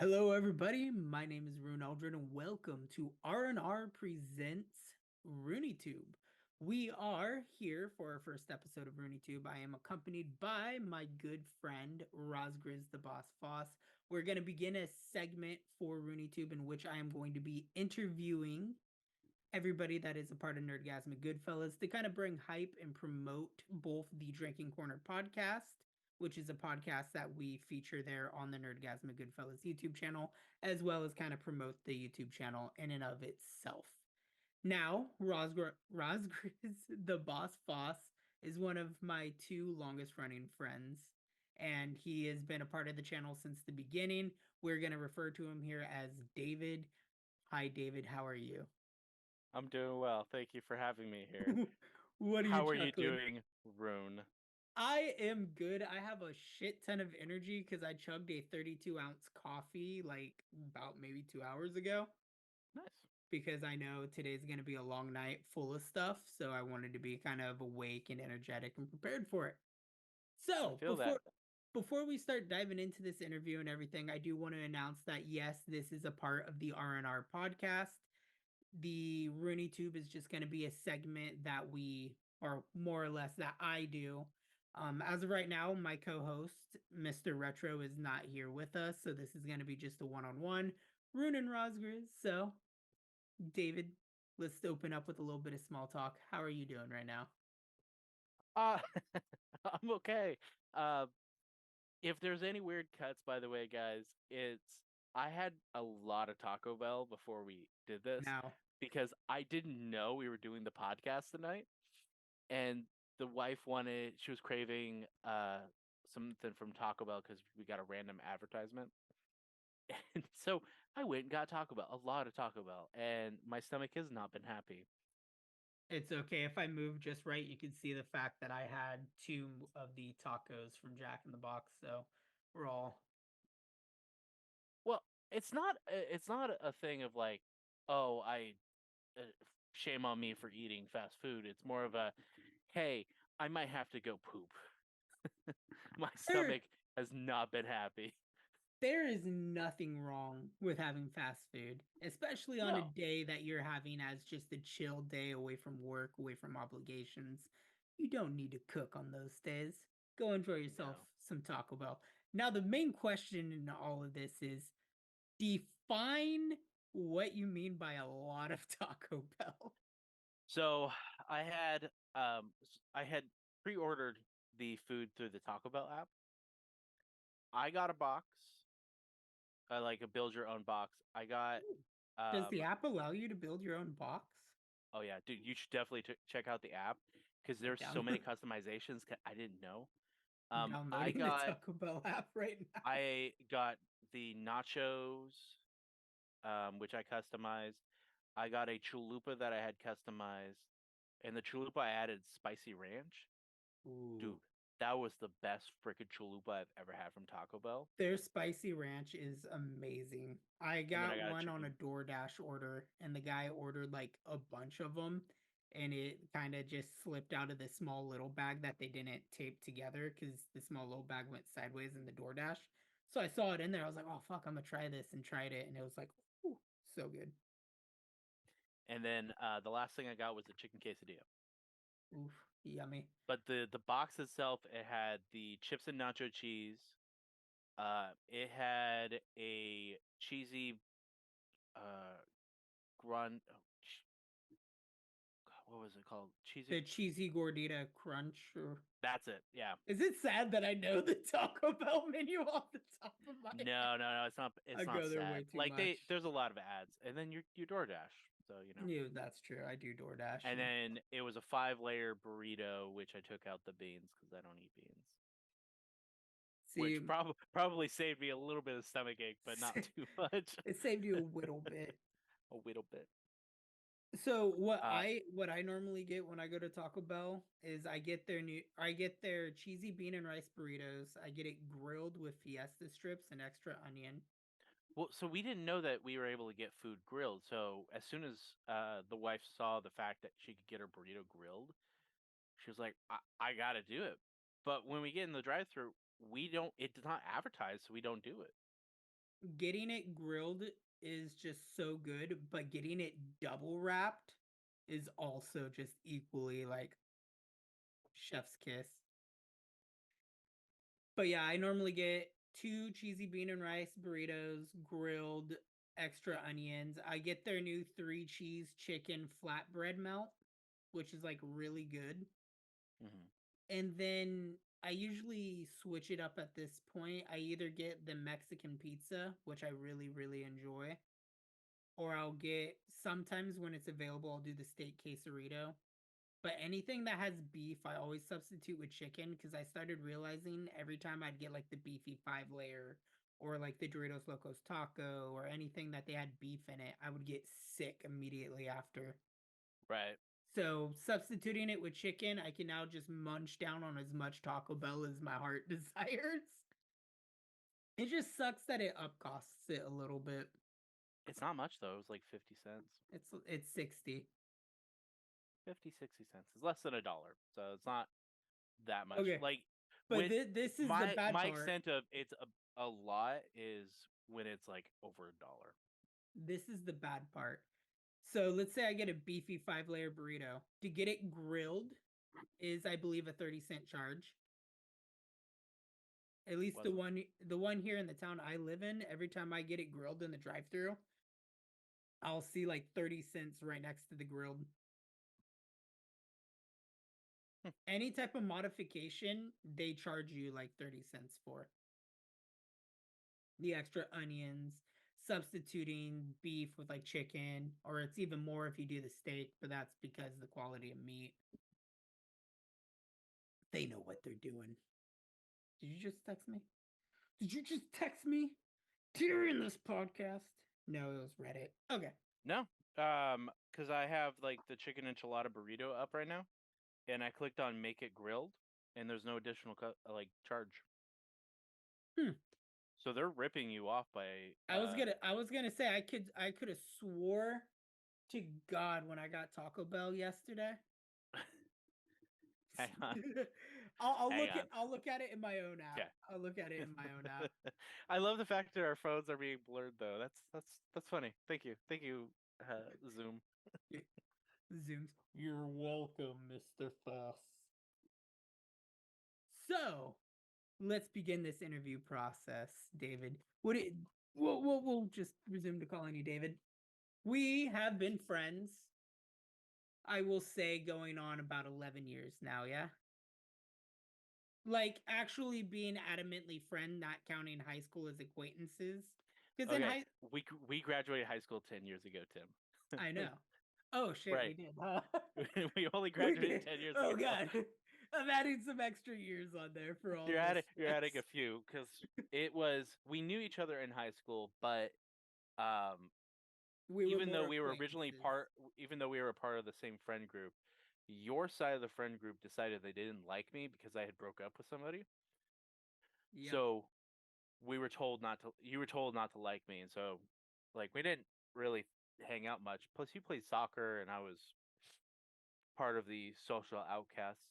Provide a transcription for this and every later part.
Hello, everybody. My name is Ryunn Eldred, and welcome to R&R Presents Ryunnie Tube. We are here for our first episode of Ryunnie Tube. I am accompanied by my good friend Razgriz the BossFoss. We're going to begin a segment for Ryunnie Tube in which I am going to be interviewing everybody that is a part of NerdgazmicGoodfellas to kind of bring hype and promote both the Drinking Corner podcast, which is a podcast that we feature there on the NerdgazmicGoodfellas YouTube channel, as well as kind of promote the YouTube channel in and of itself. Now, Razgriz the BossFoss is one of my two longest running friends, and he has been a part of the channel since the beginning. We're going to refer to him here as David. Hi, David. How are you? I'm doing well. Thank you for having me here. What are you How are you chuckling? doing, Rune? I am good. I have a shit ton of energy because I chugged a 32-ounce coffee like about maybe 2 hours ago Nice. because I know today's going to be a long night full of stuff. So I wanted to be kind of awake and energetic and prepared for it. I So feel that. before we start diving into this interview and everything, I do want to announce that yes, this is a part of the R&R podcast. The Ryunnie Tube is just going to be a segment that we, or more or less that I do. As of right now, my co-host, Mr. Retro, is not here with us, so this is going to be just a one-on-one. Rune and Rosgriz. So, David, let's open up with a little bit of small talk. How are you doing right now? Uh, I'm okay. Uh, if there's any weird cuts, by the way, guys, I had a lot of Taco Bell before we did this Now, because I didn't know we were doing the podcast tonight, and the wife she was craving something from Taco Bell because we got a random advertisement. And so I went and got Taco Bell, a lot of Taco Bell, and my stomach has not been happy. it's okay if I move just right. You can see the fact that I had two of the tacos from Jack in the Box, so we're all. Well, it's not a thing of like, oh, I uh, shame on me for eating fast food. It's more of a, hey, I might have to go poop. My There stomach has not been happy. there is nothing wrong with having fast food, especially on a No, day that you're having as just a chill day away from work, away from obligations. You don't need to cook on those days. Go enjoy yourself no. some Taco Bell. Now, the main question in all of this is define what you mean by a lot of Taco Bell. So I had I had pre-ordered the food through the Taco Bell app. I got a box, like a build your own box. I got Does the um app allow you to build your own box? oh yeah, dude, you should definitely check out the app because I'm there's so down. many customizations I didn't know. I'm I downloading the got Taco Bell app right now. I got the nachos, which I customized. I got a chalupa that I had customized, and the chalupa I added spicy ranch. Ooh. Dude, that was the best freaking chalupa I've ever had from Taco Bell. Their spicy ranch is amazing. I And then I got got a one on chicken. a DoorDash order, and the guy ordered like a bunch of them, and it kind of just slipped out of the small little bag that they didn't tape together because the small little bag went sideways in the DoorDash. So I saw it in there. I was like, "Oh fuck, I'm gonna try this," and tried it, and it was like, "Ooh, so good." And then the last thing I got was the chicken quesadilla. Oof, yummy. But the box itself, it had the chips and nacho cheese. It had a cheesy uh grun. Oh, God, what was it called? Cheesy. The cheesy gordita crunch. Or... That's it. Yeah. Is it sad that I know the Taco Bell menu off the top of my head? No, no, no. It's not. I It's not go there way sad. too much. There's a lot of ads, and then your DoorDash. So you know. Yeah, that's true. I do DoorDash. And And then it was a 5-layer burrito, which I took out the beans because I don't eat beans. see, Which probably saved me a little bit of stomach ache, but not too much. it saved you a little bit. A little bit. So what Uh, I normally get when I go to Taco Bell is I get their cheesy bean and rice burritos. I get it grilled with fiesta strips and extra onion. well, so we didn't know that we were able to get food grilled. So as soon as the wife saw the fact that she could get her burrito grilled, she was like, I got to do it. But when we get in the drive-through, we don't. It does not advertise, so we don't do it. getting it grilled is just so good, but getting it double wrapped is also just equally like chef's kiss. But yeah, I normally get 2 cheesy bean and rice burritos, grilled, extra onions. I get their new 3 cheese chicken flatbread melt, which is like really good. Hmm. And then I usually switch it up at this point. I either get the Mexican pizza, which I really, really enjoy, or I'll get sometimes when it's available, I'll do the steak quesarito. But anything that has beef, I always substitute with chicken because I started realizing every time I'd get like the beefy 5 layer or like the Doritos Locos Taco or anything that they had beef in it, I would get sick immediately after. Right. So substituting it with chicken, I can now just munch down on as much Taco Bell as my heart desires. It just sucks that it up costs it a little bit. It's not much though. It was like 50 cents. It's 60. 50, 60 cents. It's less than $1. So it's not that much. Okay. Like But with this is the my bad part. extent of it's a lot is when it's like over $1. This is the bad part. So let's say I get a beefy 5 layer burrito. To get it grilled is I believe a 30-cent charge. At least Was the one here in the town I live in, every time I get it grilled in the drive-through, I'll see like 30 cents right next to the grilled. Any type of modification, they charge you like 30 cents for. The extra onions, substituting beef with like chicken, or it's even more if you do the steak, but that's because the quality of meat. They know what they're doing. Did you just text me? Did you just text me during this podcast? No, it was Reddit. Okay. No. Because I have like the chicken enchilada burrito up right now, and I clicked on make it grilled, and there's no additional like charge. Hmm. So they're ripping you off by. I was gonna say I could have swore to God when I got Taco Bell yesterday. Hang on. Hang on. I'll look at it in my own app. Okay. I'll look at it in my own app. I love the fact that our phones are being blurred though. That's funny. Thank you. Thank you, Zoom. Zooms. You're welcome, Mr. Foss. So let's begin this interview process, David. We'll just resume to calling you David. We have been friends, I will say, going on about 11 years now, yeah? Like, actually being adamantly friend, not counting high school as acquaintances. Because Okay, we graduated high school 10 years ago, Tim. I know. Oh, shit, Right. we did, huh? We only graduated 10 years ago. Oh, God. I'm adding some extra years on there for all You're this. adding a few, because we knew each other in high school, but even though we were originally even though we were a part of the same friend group, your side of the friend group decided they didn't like me because I had broke up with somebody. Yep. So you were told not to like me, and so like we didn't really hang out much. Plus you played soccer and I was part of the social outcasts,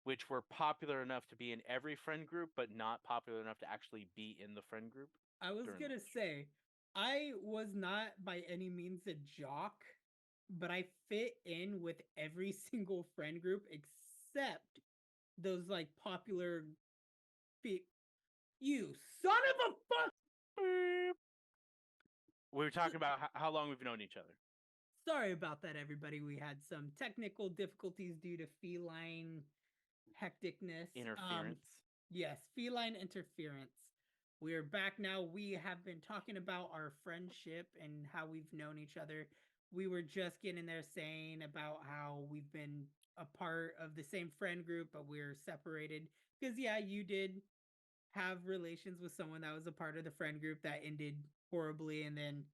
which were popular enough to be in every friend group but not popular enough to actually be in the friend group. I was gonna say, I was not by any means a jock, but I fit in with every single friend group except those like popular you son of a fuck. We were talking about how long we've known each other. Sorry about that, everybody. We had some technical difficulties due to feline hecticness. Interference. Yes, feline interference. We are back now. We have been talking about our friendship and how we've known each other. We were just getting there saying about how we've been a part of the same friend group, but we're separated. Because, yeah, you did have relations with someone that was a part of the friend group that ended horribly. And then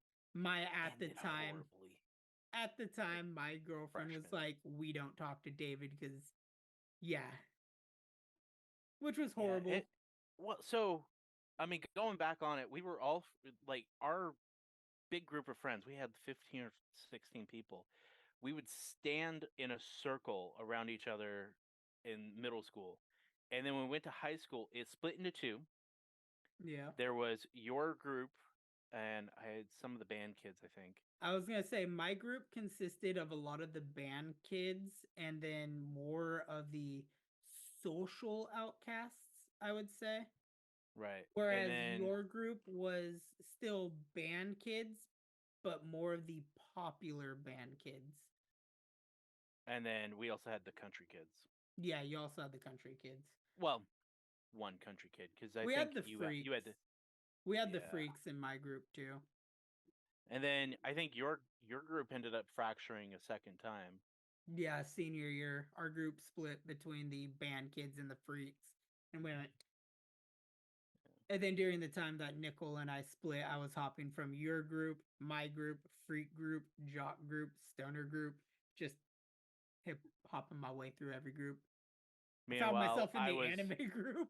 at the time, my girlfriend was like, we don't talk to David because, yeah. Which was horrible. Yeah, so, I mean, going back on it, we were all like our big group of friends. We had 15 or 16 people. We would stand in a circle around each other in middle school. And then when we went to high school, it split into two. Yeah. There was your group, and I had some of the band kids, I think. I was gonna say my group consisted of a lot of the band kids and then more of the social outcasts, I would say. Right. And Whereas then your group was still band kids, but more of the popular band kids. we also had the country kids. Yeah, you also had the country kids. Well, one country kid, because I We think had the you freaks. had the We had the yeah. freaks in my group too. And then I think your group ended up fracturing a second time. Yeah, senior year, our group split between the band kids and the freaks, and we went. And then during the time that Nickel and I split, I was hopping from your group, my group, freak group, jock group, stoner group, just hip hopping my way through every group. I found Meanwhile, myself in I the was anime group.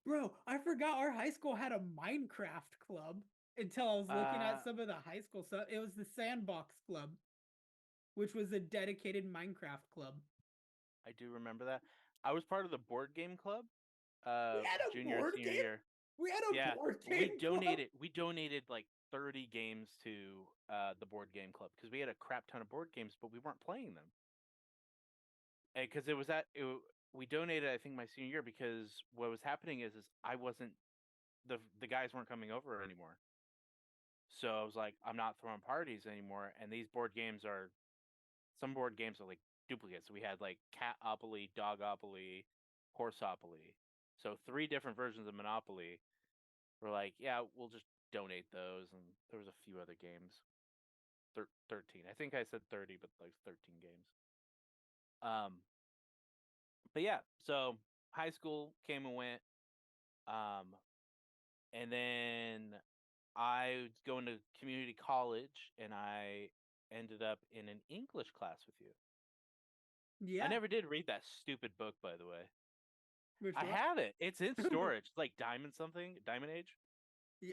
Bro, I forgot our high school had a Minecraft club until I was looking uh at some of the high school stuff. It was the Sandbox Club, which was a dedicated Minecraft club. I do remember that. I was part of the board game club We had a junior and board senior game. year. We had a Yeah, board game club. we donated like 30 games to the board game club because we had a crap ton of board games, but we weren't playing them. And because we donated, I think, my senior year, because what was happening is I wasn't the guys weren't coming over anymore. So I was like, I'm not throwing parties anymore, and these board games are some board games are like duplicates. So we had like Catopoly, Dogopoly, Horseopoly. So three different versions of Monopoly. We're like, yeah, we'll just donate those, and there was a few other games. 13. I think I said 30, but like 13 games. Um, but yeah, so high school came and went. Um, and then I was going to community college, and I ended up in an English class with you. I Yeah. never did read that stupid book, by the way. Which I one? have it. It's in storage. It's like Diamond something, Diamond Age.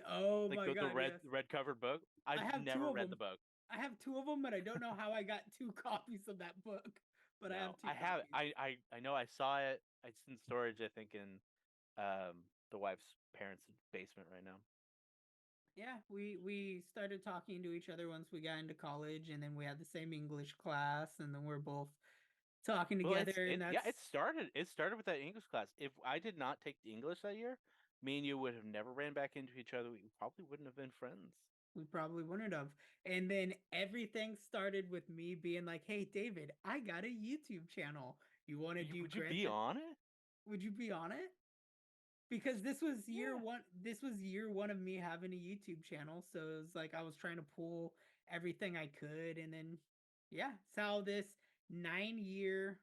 Oh Like my the god, yes. red covered book. I've I have two never of read them. the book. I have two of them, and I don't know how I got two copies of that book, but I have No, two I have. copies. I know I saw it. It's in storage. I think in the wife's parents' basement right now. Yeah, we started talking to each other once we got into college, and then we had the same English class, and then we're both talking Well, together, and yeah. that's It started with that English class. If I did not take the English that year, me and you would have never ran back into each other. We probably wouldn't have been friends. we probably wouldn't have. And then everything started with me being like, "Hey, David, I got a YouTube channel. You want to do Would you Grand be Theft? on it? Would you be on it?" Because this was year Yeah. one. This was year one of me having a YouTube channel, so it was like I was trying to pull everything I could, and then yeah, it's how this 9 year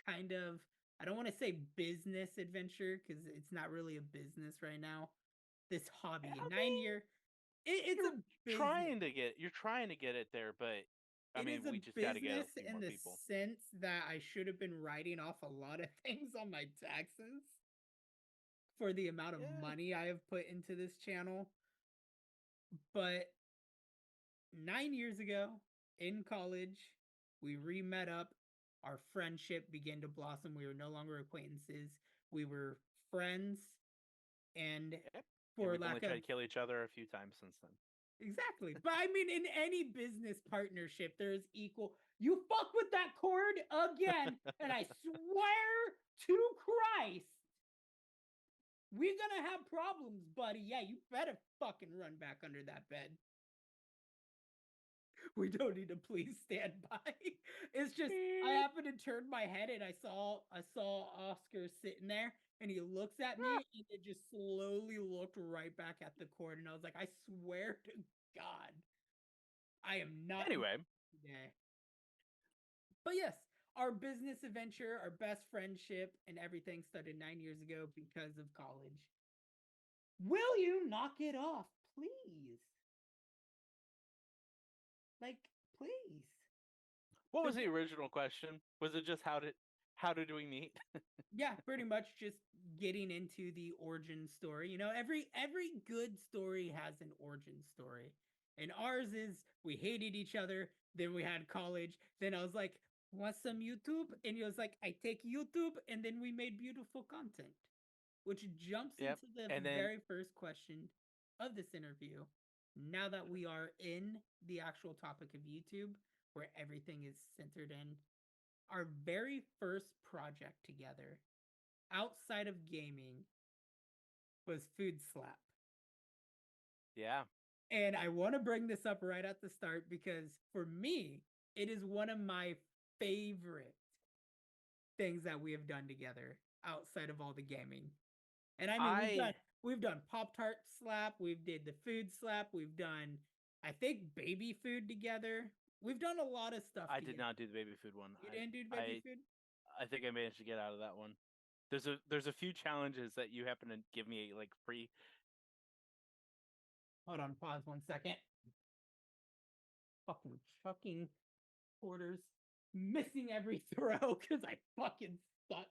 kind of, I don't want to say business adventure because it's not really a business right now. This hobby, I 9 year, it's a business. you're trying to get it there, but I It mean, is a we just got to get a business few in more the people. sense that I should have been writing off a lot of things on my taxes for the amount of Yeah. money I have put into this channel. But 9 years ago in college, we re met up. Our friendship began to blossom. We were no longer acquaintances, we were friends. And Yep. And for we've only lack of, tried to kill each other a few times since then. exactly. But I mean, in any business partnership, there's equal. You fuck with that cord again, and I swear to Christ, we're gonna have problems, buddy. Yeah, you better fucking run back under that bed. We don't need to please stand by. It's just I happened to turn my head and I saw Oscar sitting there, and he looks at me and it just slowly looked right back at the cord, and I was like, I swear to God, I am not Anyway, today. But yes, our business adventure, our best friendship, and everything started 9 years ago because of college. Will you knock it off, please? Like, please. what The was the original question? Was it just how did we meet? Yeah, pretty much just getting into the origin story. You know, every good story has an origin story. And ours is we hated each other, then we had college, then I was like, want some YouTube? And he was like, I take YouTube, and then we made beautiful content. which jumps Yep. into the And then very first question of this interview. Now that we are in the actual topic of YouTube, where everything is centered in, our very first project together outside of gaming was Food Slap. yeah, And I want to bring this up right at the start because for me, it is one of my favorite things that we have done together outside of all the gaming. And I mean, I we've done Pop Tart Slap, we've did the Food Slap, we've done I think baby food together. We've done a lot of stuff I did together. not do the baby food one. You didn't do baby I food? I think I managed to get out of that one. There's a few challenges that you happen to give me like free. Hold on, pause 1 second. Fucking chucking quarters, missing every throw because I fucking suck.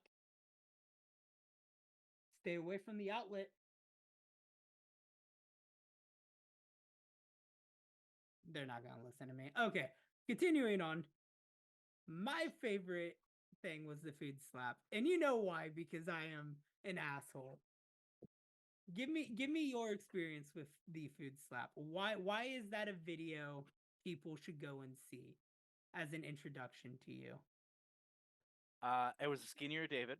Stay away from the outlet. They're not gonna listen to me. Okay, continuing on. My favorite thing was the Food Slap, and you know why? Because I am an asshole. Give me your experience with the Food Slap. Why is that a video people should go and see as an introduction to you? It was a skinnier David.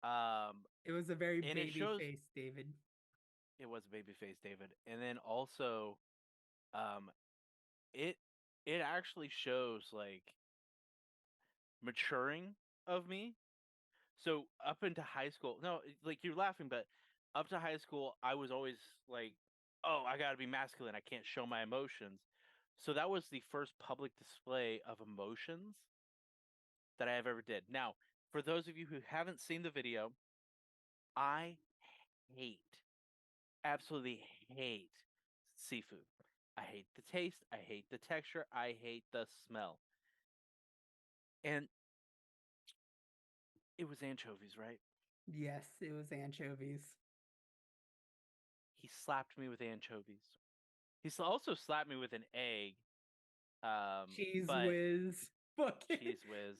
Um, It was a very and it baby shows face David. it was babyface David, and then also, um, it it actually shows like maturing of me. So up into high school, no, like you're laughing, but up to high school, I was always like, oh, I gotta be masculine. I can't show my emotions. So that was the first public display of emotions that I have ever did. Now, for those of you who haven't seen the video, I hate, absolutely hate seafood. I hate the taste. I hate the texture. I hate the smell. And it was anchovies, right? Yes, it was anchovies. He slapped me with anchovies. Also slapped me with an egg. Cheese But whiz. Fucking. cheese whiz.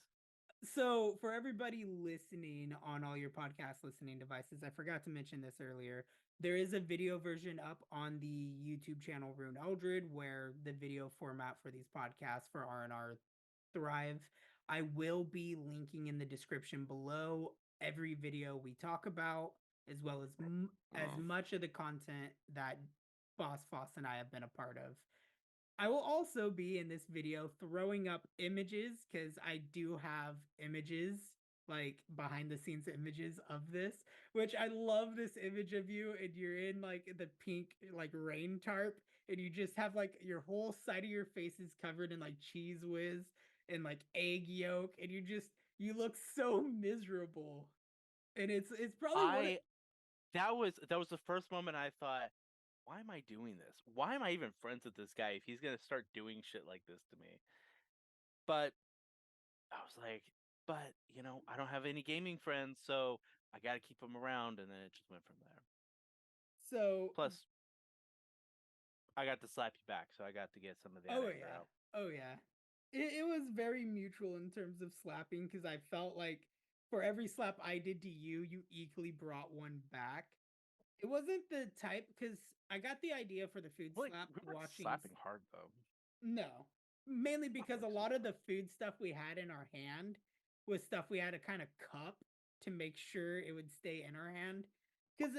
So, for everybody listening on all your podcast listening devices, I forgot to mention this earlier. There is a video version up on the YouTube channel Ryunn Eldred, where the video format for these podcasts for R&R thrive. I will be linking in the description below every video we talk about, as well as as much of the content that BossFoss and I have been a part of. I will also be in this video throwing up images because I do have images, like behind the scenes images of this, which I love this image of you and you're in like the pink like rain tarp and you just have like your whole side of your face is covered in like cheese whiz and like egg yolk and you look so miserable. And it's probably one of I that was the first moment I thought, why am I doing this? Why am I even friends with this guy if he's gonna start doing shit like this to me? But I was like, but I don't have any gaming friends, so I gotta keep them around, and then it just went from there. so Plus, I got to slap you back, so I got to get some of that oh anger yeah. out. Oh yeah. It was very mutual in terms of slapping because I felt like for every slap I did to you, you equally brought one back. It wasn't the type because I got the idea for the food Like slap we weren't watching. slapping hard though. No, mainly Not because a like lot super of the hard. food stuff we had in our hand was stuff we had to kind of cup to make sure it would stay in our hand. Because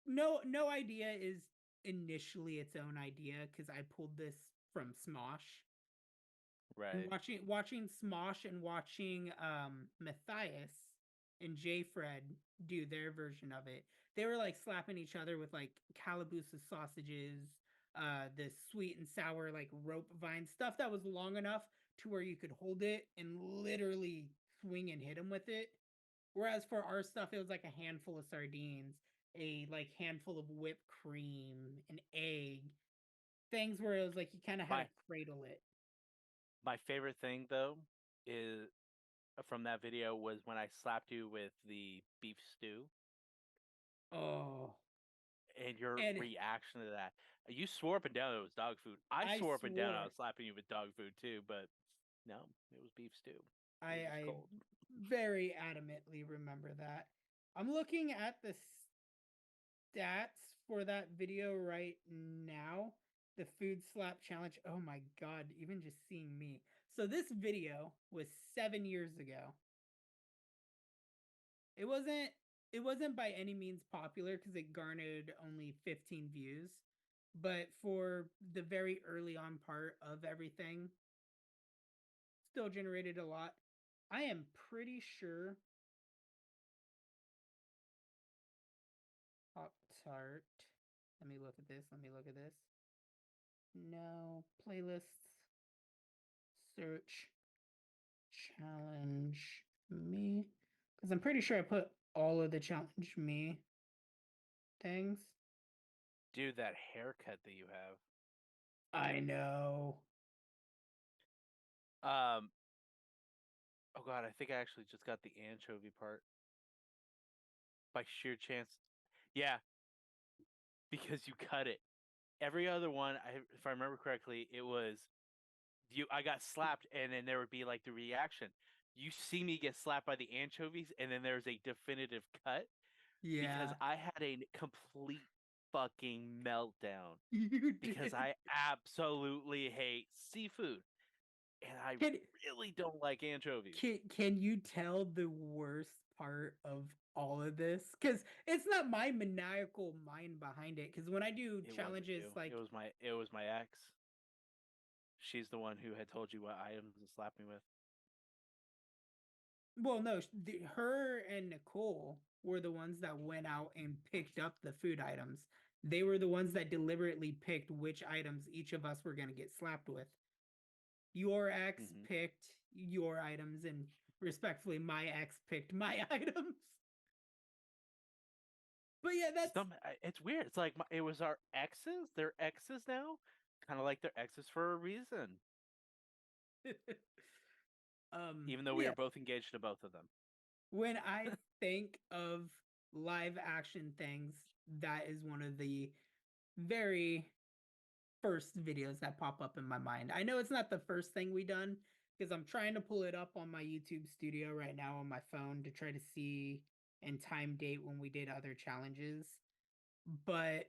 no idea is initially its own idea because I pulled this from Smosh. And Right. watching Smosh and watching Matthias and J Fred do their version of it, they were like slapping each other with like Calabusa sausages, the sweet and sour like rope vine stuff that was long enough to where you could hold it and literally swing and hit them with it. Whereas for our stuff, it was like a handful of sardines, a like handful of whipped cream, an egg, things where it was like you kind of had to My cradle it. my favorite thing though is from that video was when I slapped you with the beef stew Oh, and your and reaction to that. You swore up and down it was dog food. I I swore up and down I swore, was slapping you with dog food too, but no, it was beef stew. It was just I cold. very adamantly remember that. I'm looking at the stats for that video right now. The food slap challenge. Oh my god, even just seeing me. So this video was 7 years ago. It wasn't by any means popular because it garnered only 15 views, but for the very early on part of everything, still generated a lot. I am pretty sure Pop Tart. Let me look at this. Let me look at this. No, playlists, search, challenge me. Because I'm pretty sure I put all of the challenge me things. Dude, that haircut that you have. I know. Oh god, I think I actually just got the anchovy part by sheer chance. Yeah, because you cut it. Every other one, if I remember correctly, it was you. I got slapped, and then there would be like the reaction. You see me get slapped by the anchovies, and then there's a definitive cut because Yeah. I had a complete fucking meltdown You because did. I absolutely hate seafood, and I Can, really don't like anchovies. can you tell the worst part of all of this? Because it's not my maniacal mind behind it. Because when I do It wasn't challenges you. like, It was my ex. She's the one who had told you what items to slap me with. well, no, her and Nicole were the ones that went out and picked up the food items. They were the ones that deliberately picked which items each of us were going to get slapped with. Your ex Mm-hmm. picked your items, and respectfully, my ex picked my items. But yeah, that's It's weird. It's like it was our exes. They're exes now, kind of like they're exes for a reason. Even though we yeah. were both engaged to both of them. When I think of live action things, that is one of the very first videos that pop up in my mind. I know it's not the first thing we done because I'm trying to pull it up on my YouTube studio right now on my phone to try to see and time date when we did other challenges. But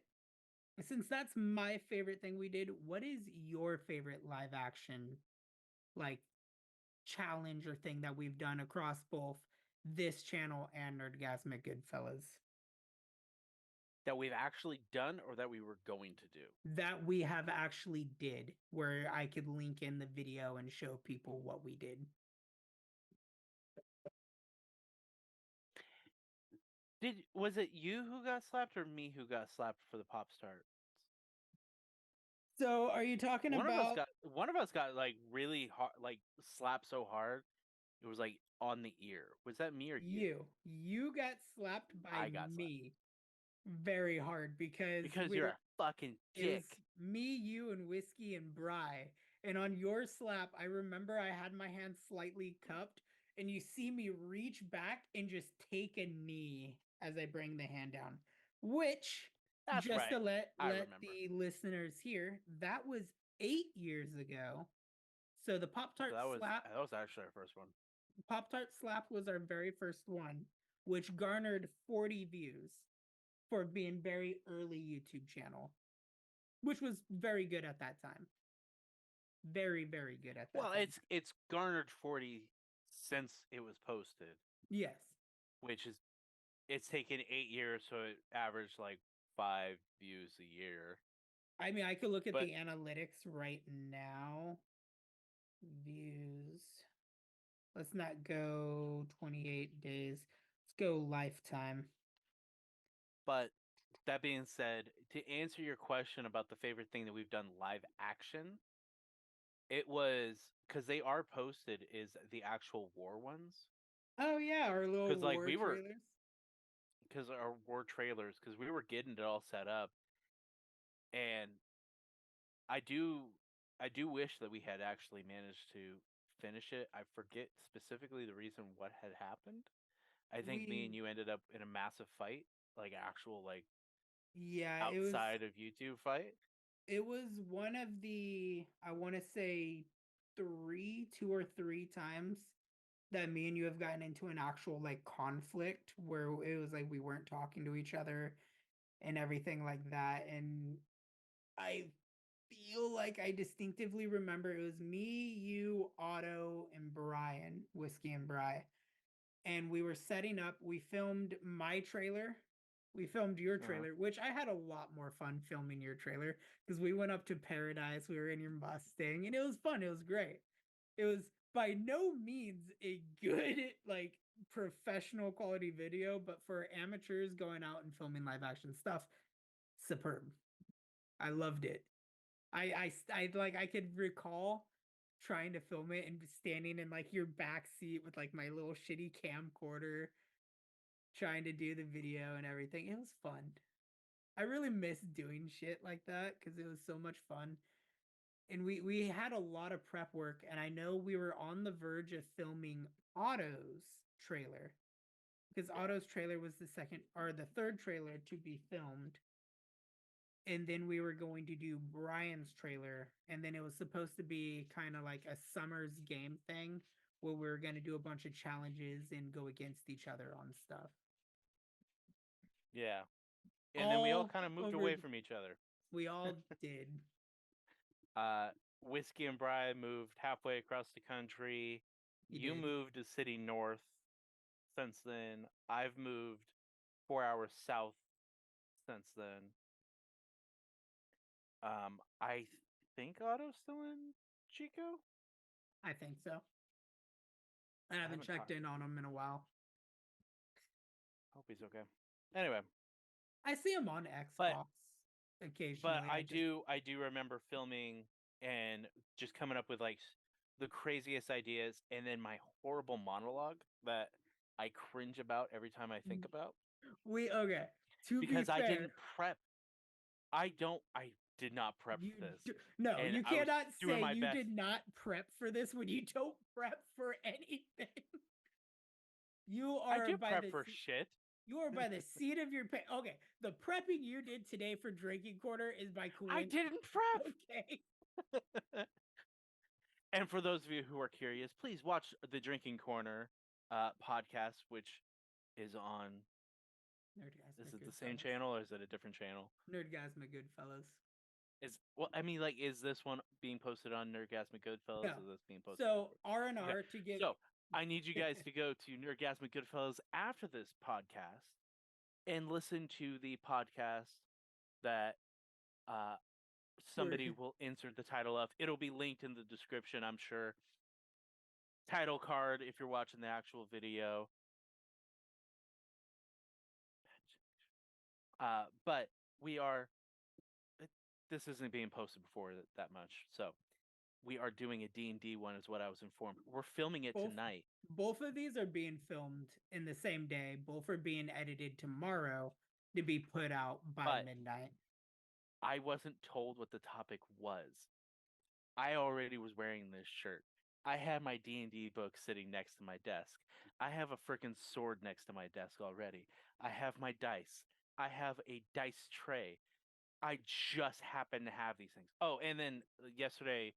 since that's my favorite thing we did, what is your favorite live action like challenge or thing that we've done across both this channel and Nerdgasmic Goodfellas? That we've actually done or that we were going to do. That we have actually did, where I could link in the video and show people what we did. Was it you who got slapped or me who got slapped for the pop start? So, are you talking about One of us got like really hard, like slapped so hard it was like on the ear. Was that me or you? you? You got slapped by I got slapped me very hard because because you're a fucking it was dick. me, you, and Whiskey and Bry. And on your slap, I remember I had my hand slightly cupped, and you see me reach back and just take a knee as I bring the hand down. Which, That's just right. to I let remember. the listeners hear, that was 8 years ago. So the So that was actually our first one. Pop Tart slap was our very first one, which garnered 40 views for being very early YouTube channel, which was very good at that time. Very, very good at that Well, time. it's garnered 40 since it was posted, Yes. which is it's taken 8 years, so it averaged like 5 views a year. I mean, I could look at But the analytics right now. Views. Let's not go 28 days. Let's go lifetime. but that being said, to answer your question about the favorite thing that we've done live action, it was because they are posted is the actual war ones. Oh yeah, our little Because like war we were trailers. because our war trailers because we were getting it all set up, and I do I do wish that we had actually managed to finish it. I forget specifically the reason what had happened. I think me and We you ended up in a massive fight, like actual like yeah, outside of YouTube fight. it was one of the, I want to say, 2 or 3 times that me and you have gotten into an actual like conflict where it was like we weren't talking to each other and everything like that. And I feel like I distinctively remember it was me, you, Otto, and Brian, Whiskey and Bry. And we were setting up, we filmed my trailer. We filmed your Uh-huh. trailer, which I had a lot more fun filming your trailer because we went up to Paradise. We were in your Mustang and it was fun. It was great. It was by no means a good, like, professional quality video, but for amateurs going out and filming live action stuff, superb. I loved it. I like I could recall trying to film it and standing in like your back seat with like my little shitty camcorder trying to do the video and everything. It was fun. I really miss doing shit like that because it was so much fun. And we had a lot of prep work, and I know we were on the verge of filming Otto's trailer because Yeah. Otto's trailer was the second or the third trailer to be filmed, and then we were going to do Brian's trailer, and then it was supposed to be kind of like a summer's game thing where we were going to do a bunch of challenges and go against each other on stuff. Yeah. And then we all All kind of moved over away the, from each other. we all did. Whiskey and Bry moved halfway across the country. You You did. moved to City North. Since then, I've moved 4 hours south since then. I think Otto's still in Chico. I think so. I haven't haven't checked talked. in on him in a while. Hope he's okay. Anyway, I see him on but Xbox but occasionally. I do remember filming and just coming up with like the craziest ideas, and then my horrible monologue that I cringe about every time I think about we okay. To be because I fair, didn't prep. I did not prep you for this, no, and you I was cannot doing say my you best. did not prep for this when you don't prep for anything. You I are do by prep the for shit. you are by the seat of your pants. Okay, the prepping you did today for Drinking Corner is by I coincidence. didn't prep. Okay. And for those of you who are curious, please watch the Drinking Corner podcast, which is on. Is Nerdgasmic it the same Goodfellas. channel or is it a different channel? Nerdgasmic Goodfellas. I mean, like, is this one being posted on Nerdgasmic Goodfellas? No. Or is this being posted? So Okay, R&R to get so I need you guys to go to Nerdgasmic Goodfellas after this podcast and listen to the podcast that uh, somebody will insert the title of. It'll be linked in the description, I'm sure. Title card if you're watching the actual video. But we are. This isn't being posted before that much, so we are doing a D&D one, is what I was informed. We're filming it both tonight. both of these are being filmed in the same day. Both are being edited tomorrow to be put out by But midnight. I wasn't told what the topic was. I already was wearing this shirt. I had my D&D book sitting next to my desk. I have a freaking sword next to my desk already. I have my dice. I have a dice tray. I just happen to have these things. Oh, and then yesterday,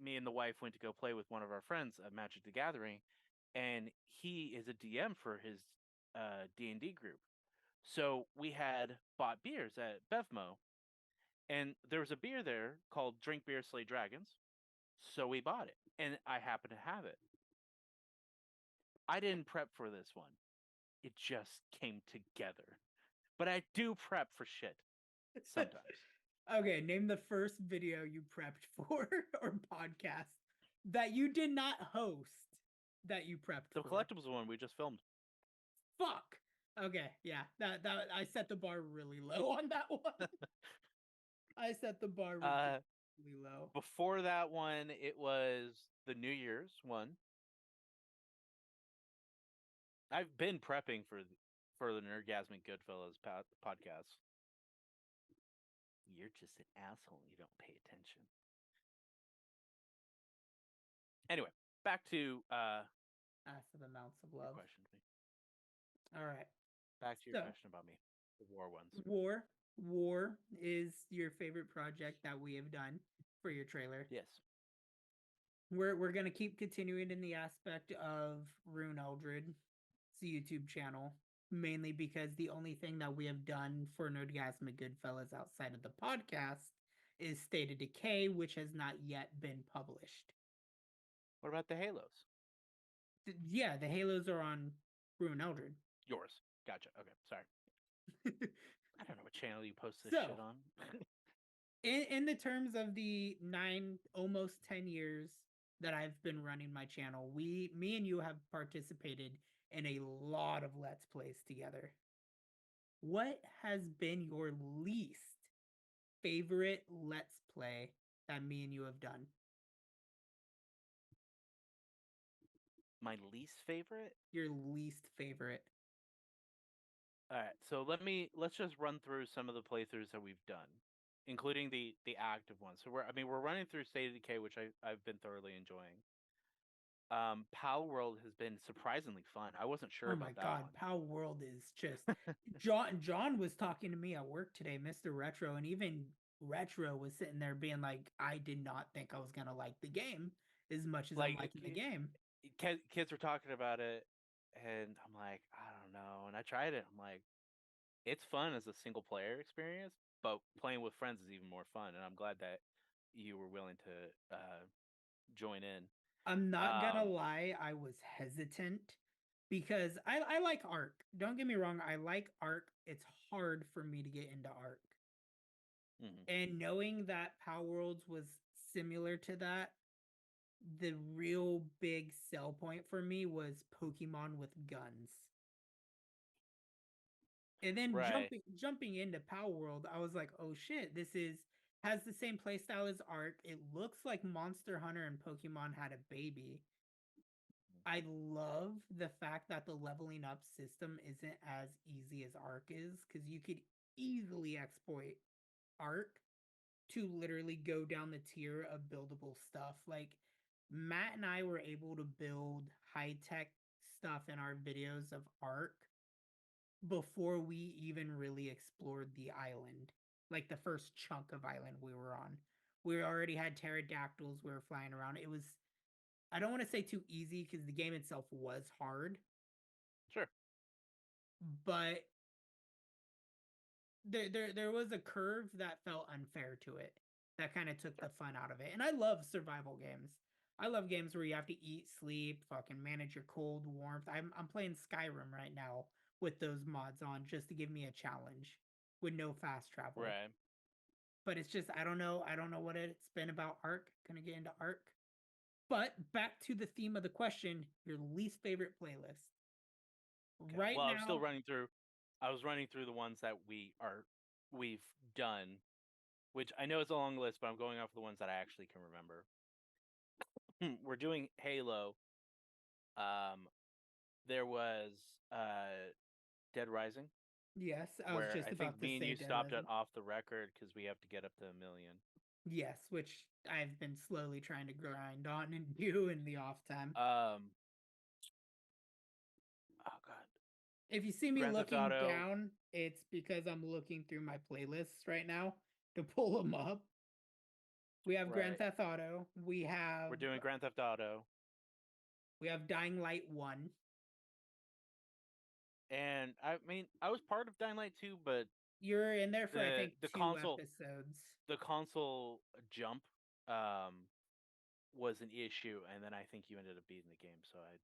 me and the wife went to go play with one of our friends at Magic the Gathering, and he is a DM for his D&D group. So we had bought beers at Bevmo, and there was a beer there called Drink Beer Slay Dragons. So we bought it, and I happen to have it. I didn't prep for this one. It just came together. But I do prep for shit sometimes. Okay, name the first video you prepped for or podcast that you did not host that you prepped The for. collectibles one we just filmed. Fuck. Okay, yeah, that I set the bar really low on that one. I set the bar really low. Before that one, it was the New Year's one. I've been prepping for the Nerdgasmic Goodfellas podcast. You're just an asshole. You don't pay attention. Anyway, back to Massive amounts of your love. question. All right. Back to your question about me. The war ones. War is your favorite project that we have done for your trailer. Yes. We're gonna keep continuing in the aspect of Ryunn Eldred's YouTube channel, mainly because the only thing that we have done for NerdgazmicGoodfellas outside of the podcast is State of Decay, which has not yet been published. What about the Halos? Yeah, the Halos are on Ryunn Eldred. Yours. Gotcha. Okay, sorry. I don't know what channel you post this So, shit on. in the terms of the 9, almost 10 years that I've been running my channel, me and you have participated in a lot of Let's Plays together. What has been your least favorite Let's Play that me and you have done? My least favorite? Your least favorite. All right, so let's just run through some of the playthroughs that we've done, including the active ones. So we're running through State of Decay, which I've been thoroughly enjoying. Pal World has been surprisingly fun. I wasn't sure Oh my about that god, Pal World is just John was talking to me at work today, Mr. Retro, and even Retro was sitting there being like, I did not think I was gonna like the game as much as I'm like liking the game. kids were talking about it, and I'm like, I don't know. And I tried it. I'm like, it's fun as a single player experience, but playing with friends is even more fun. And I'm glad that you were willing to join in. I'm not gonna lie, I was hesitant because I like Ark. Don't get me wrong, I like Ark. It's hard for me to get into Ark. Mm-hmm. And knowing that Power Worlds was similar to that, the real big sell point for me was Pokemon with guns. And then Right. jumping into Power World, I was like, oh shit, this has the same playstyle as Ark. It looks like Monster Hunter and Pokemon had a baby. I love the fact that the leveling up system isn't as easy as Ark is, because you could easily exploit Ark to literally go down the tier of buildable stuff. Like Matt and I were able to build high-tech stuff in our videos of Ark before we even really explored the island. Like the first chunk of island we were on. We already had pterodactyls we were flying around. It was, I don't want to say too easy because the game itself was hard. Sure. But there was a curve that felt unfair to it. That kind of took the fun out of it. And I love survival games. I love games where you have to eat, sleep, fucking manage your cold, warmth. I'm playing Skyrim right now with those mods on just to give me a challenge with no fast travel. Right. But it's just I don't know what it's been about Ark. Gonna get into Ark. But back to the theme of the question, your least favorite playlist. Okay. Right Well, now, I was running through the ones that we've done, which I know is a long list, but I'm going off the ones that I actually can remember. We're doing Halo. There was Dead Rising, yes, I was where just I think about to me and say you Dead stopped it Rising. off the record because we have to get up to 1,000,000. Yes, which I've been slowly trying to grind on and do in the off time. Oh god, If you see me Grand Theft looking Auto. down, it's because I'm looking through my playlists right now to pull them up. We have Grand Right. Theft Auto. We're doing Grand Theft Auto. We have Dying Light 1. And I mean, I was part of Dying Light 2, but You're in there for I think the 2 console episodes. the console jump was an issue, and then I think you ended up beating the game. So I,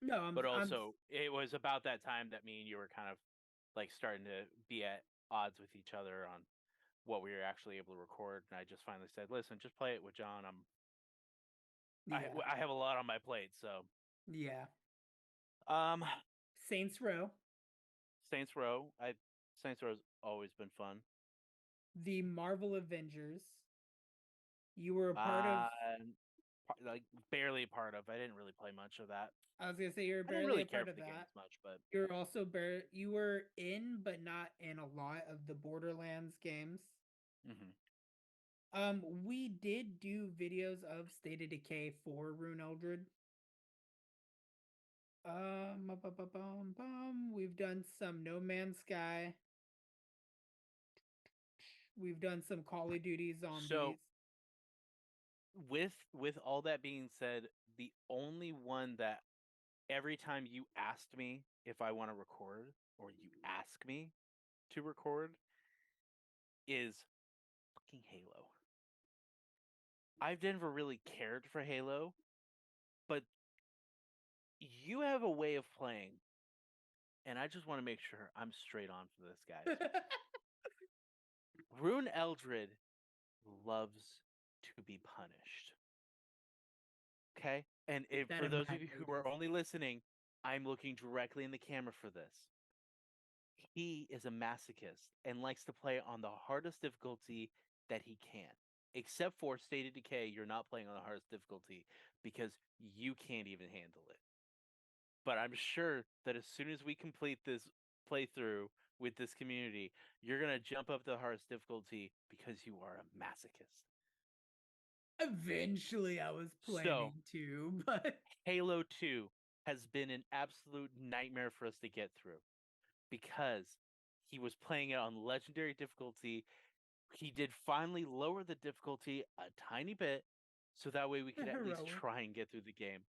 No, but I'm also it was about that time that me and you were kind of like starting to be at odds with each other on what we were actually able to record. And I just finally said, "Listen, just play it with John. yeah. I have a lot on my plate." So Yeah. um, Saints Row. Saints Row. Saints Row's always been fun. The Marvel Avengers. You were a part of Uh, like barely a part of. I didn't really play much of that. I was gonna say you're I didn't barely really a care part for of the game that. as much, but You're also you were in, but not in a lot of the Borderlands games. hmm We did do videos of State of Decay for Ryunn Eldred. We've done some No Man's Sky. We've done some Call of Duty Zombies. so with all that being said, the only one that every time you asked me if I want to record or you ask me to record is fucking Halo. I've never really cared for Halo, but you have a way of playing, and I just want to make sure I'm straight on for this, guys. Ryunn Eldred loves to be punished. Okay? And Keep that for in those of mind, you who are ladies. only listening, I'm looking directly in the camera for this. He is a masochist and likes to play on the hardest difficulty that he can. Except for State of Decay, you're not playing on the hardest difficulty because you can't even handle it. But I'm sure that as soon as we complete this playthrough with this community, you're going to jump up to the hardest difficulty because you are a masochist. Eventually, I was So, planning to, but Halo 2 has been an absolute nightmare for us to get through because he was playing it on legendary difficulty. He did finally lower the difficulty a tiny bit so that way we could at least heroic. try and get through the game.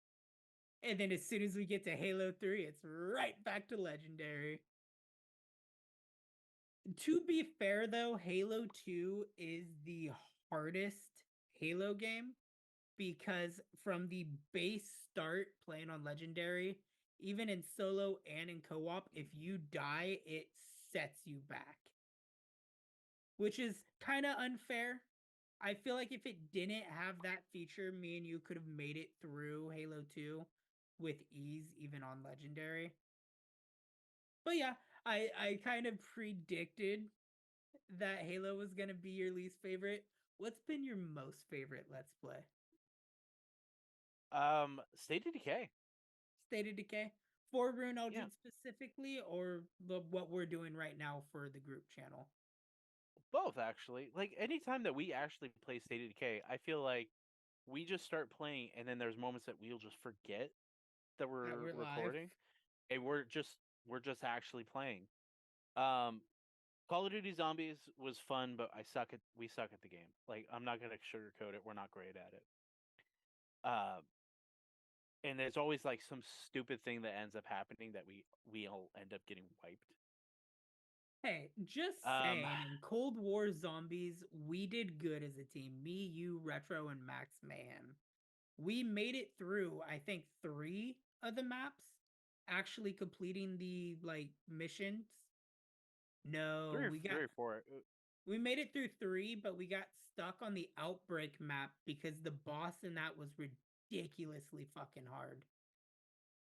And then as soon as we get to Halo 3, it's right back to legendary. To be fair, though, Halo 2 is the hardest Halo game because from the base start playing on legendary, even in solo and in co-op, if you die, it sets you back, which is kind of unfair. I feel like if it didn't have that feature, me and you could have made it through Halo 2 with ease, even on legendary. But yeah, I kind of predicted that Halo was gonna be your least favorite. What's been your most favorite Let's Play? State of Decay. State of Decay? For Rune Yeah, Eldred specifically, or what we're doing right now for the group channel? both actually. Like anytime that we actually play State of Decay, I feel like we just start playing and then there's moments that we'll just forget that That we're we're live. recording and we're just actually playing. Um Call of Duty Zombies was fun, but we suck at the game. Like I'm not gonna sugarcoat it. We're not great at it. Um and there's always like some stupid thing that ends up happening that we'll end up getting wiped. Hey, just Um saying, in Cold War Zombies, we did good as a team. Me, you, Retro, and Max Mayhem. We made it through, I think, 3 of the maps, actually completing the like missions. No, three or four. we made it through 3, but we got stuck on the Outbreak map because the boss in that was ridiculously fucking hard.